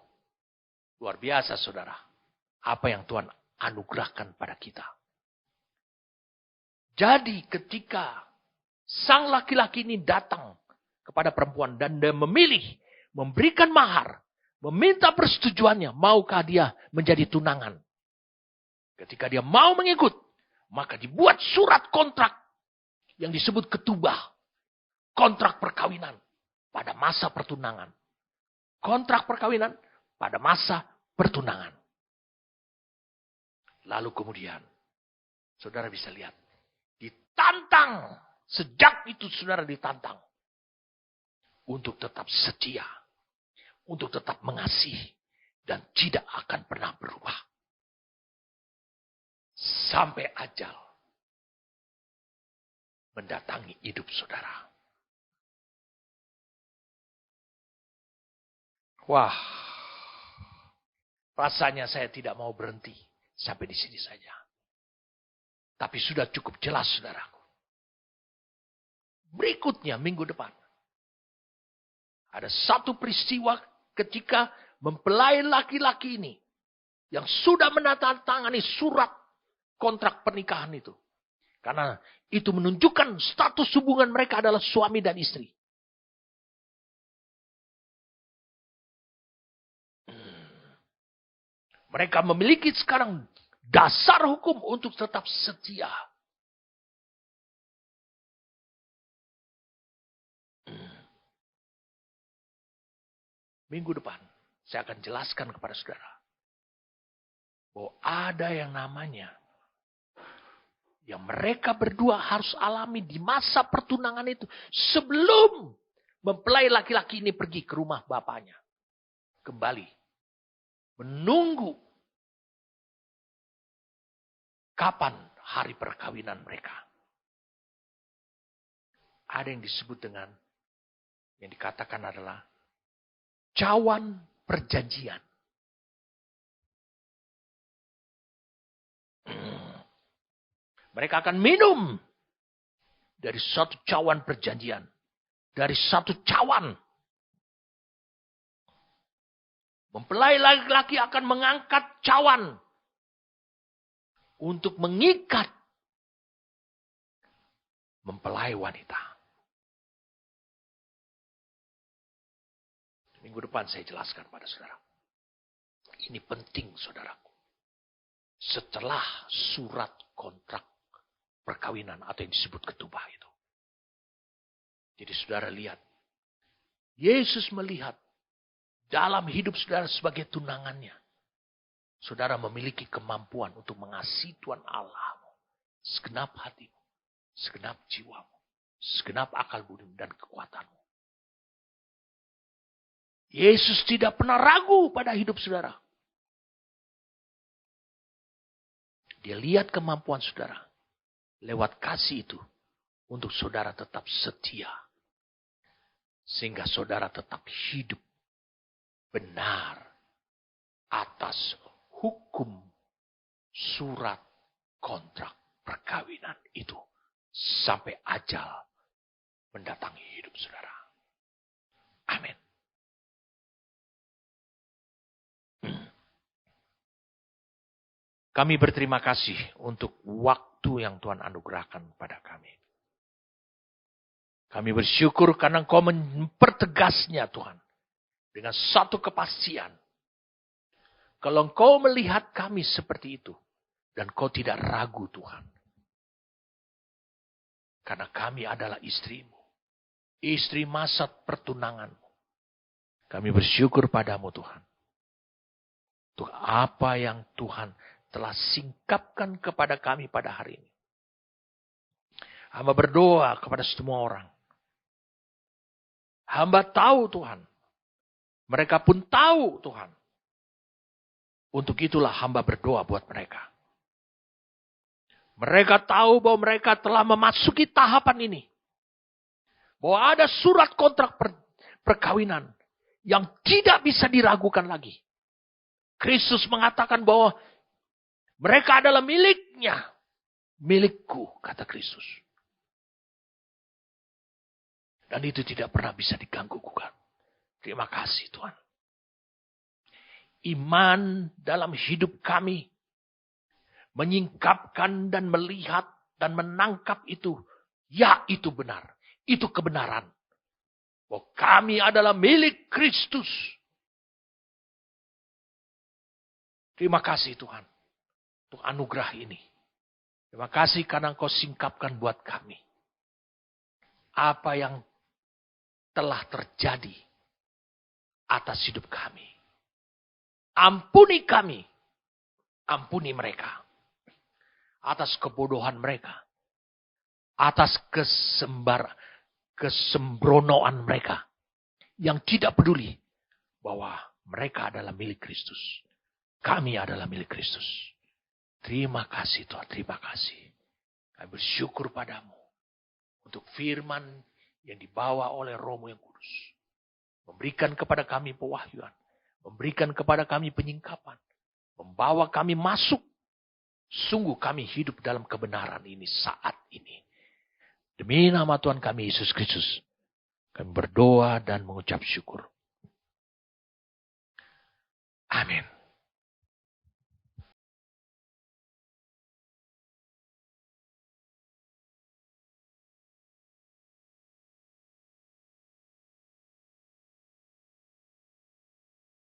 Luar biasa saudara. Apa yang Tuhan anugerahkan pada kita. Jadi ketika sang laki-laki ini datang kepada perempuan dan dia memilih memberikan mahar, meminta persetujuannya, maukah dia menjadi tunangan. Ketika dia mau mengikut, maka dibuat surat kontrak yang disebut ketubah. Kontrak perkawinan pada masa pertunangan. Kontrak perkawinan pada masa pertunangan. Lalu kemudian, saudara bisa lihat, ditantang. Sejak itu saudara ditantang. Untuk tetap setia. Untuk tetap mengasihi. Dan tidak akan pernah berubah. Sampai ajal. Mendatangi hidup saudara. Wah. Rasanya saya tidak mau berhenti. Sampai di sini saja. Tapi sudah cukup jelas saudaraku. Berikutnya minggu depan. Ada satu peristiwa ketika mempelai laki-laki ini. Yang sudah menandatangani surat kontrak pernikahan itu. Karena itu menunjukkan status hubungan mereka adalah suami dan istri. Mereka memiliki sekarang dasar hukum untuk tetap setia. Minggu depan saya akan jelaskan kepada saudara. Bahwa ada yang namanya. Yang mereka berdua harus alami di masa pertunangan itu. Sebelum mempelai laki-laki ini pergi ke rumah bapaknya. Kembali. Menunggu. Kapan hari perkawinan mereka. Ada yang disebut dengan. Yang dikatakan adalah. Cawan perjanjian. Mereka akan minum. Dari satu cawan perjanjian. Dari satu cawan. Mempelai laki-laki akan mengangkat cawan. Untuk mengikat. Mempelai wanita. Minggu depan saya jelaskan pada saudara. Ini penting saudaraku. Setelah surat kontrak perkawinan atau yang disebut ketubah itu. Jadi saudara lihat, Yesus melihat dalam hidup saudara sebagai tunangannya. Saudara memiliki kemampuan untuk mengasihi Tuhan Allahmu segenap hatimu, segenap jiwamu, segenap akal budimu dan kekuatanmu. Yesus tidak pernah ragu pada hidup saudara. Dia lihat kemampuan saudara. Lewat kasih itu. Untuk saudara tetap setia. Sehingga saudara tetap hidup benar. Atas hukum surat kontrak perkawinan itu. Sampai ajal mendatangi hidup saudara. Amin. Kami berterima kasih untuk waktu yang Tuhan anugerahkan pada kami. Kami bersyukur karena Engkau mempertegasnya Tuhan. Dengan satu kepastian. Kalau Engkau melihat kami seperti itu. Dan Engkau tidak ragu Tuhan. Karena kami adalah istrimu. Istri masa pertunanganmu. Kami bersyukur padamu Tuhan. Untuk apa yang Tuhan telah singkapkan kepada kami pada hari ini. Hamba berdoa kepada semua orang. Hamba tahu Tuhan. Mereka pun tahu Tuhan. Untuk itulah hamba berdoa buat mereka. Mereka tahu bahwa mereka telah memasuki tahapan ini. Bahwa ada surat kontrak perkawinan yang tidak bisa diragukan lagi. Kristus mengatakan bahwa mereka adalah miliknya. Milikku, kata Kristus. Dan itu tidak pernah bisa diganggu gugat. Terima kasih Tuhan. Iman dalam hidup kami. Menyingkapkan dan melihat dan menangkap itu. Ya, itu benar. Itu kebenaran. Bahwa kami adalah milik Kristus. Terima kasih Tuhan. Untuk anugerah ini. Terima kasih karena Engkau singkapkan buat kami. Apa yang telah terjadi atas hidup kami. Ampuni kami. Ampuni mereka. Atas kebodohan mereka. Atas kesembronoan mereka. Yang tidak peduli bahwa mereka adalah milik Kristus. Kami adalah milik Kristus. Terima kasih Tuhan, terima kasih. Kami bersyukur padamu. Untuk firman yang dibawa oleh Roh-Mu yang kudus. Memberikan kepada kami pewahyuan. Memberikan kepada kami penyingkapan. Membawa kami masuk. Sungguh kami hidup dalam kebenaran ini saat ini. Demi nama Tuhan kami Yesus Kristus. Kami berdoa dan mengucap syukur. Amin.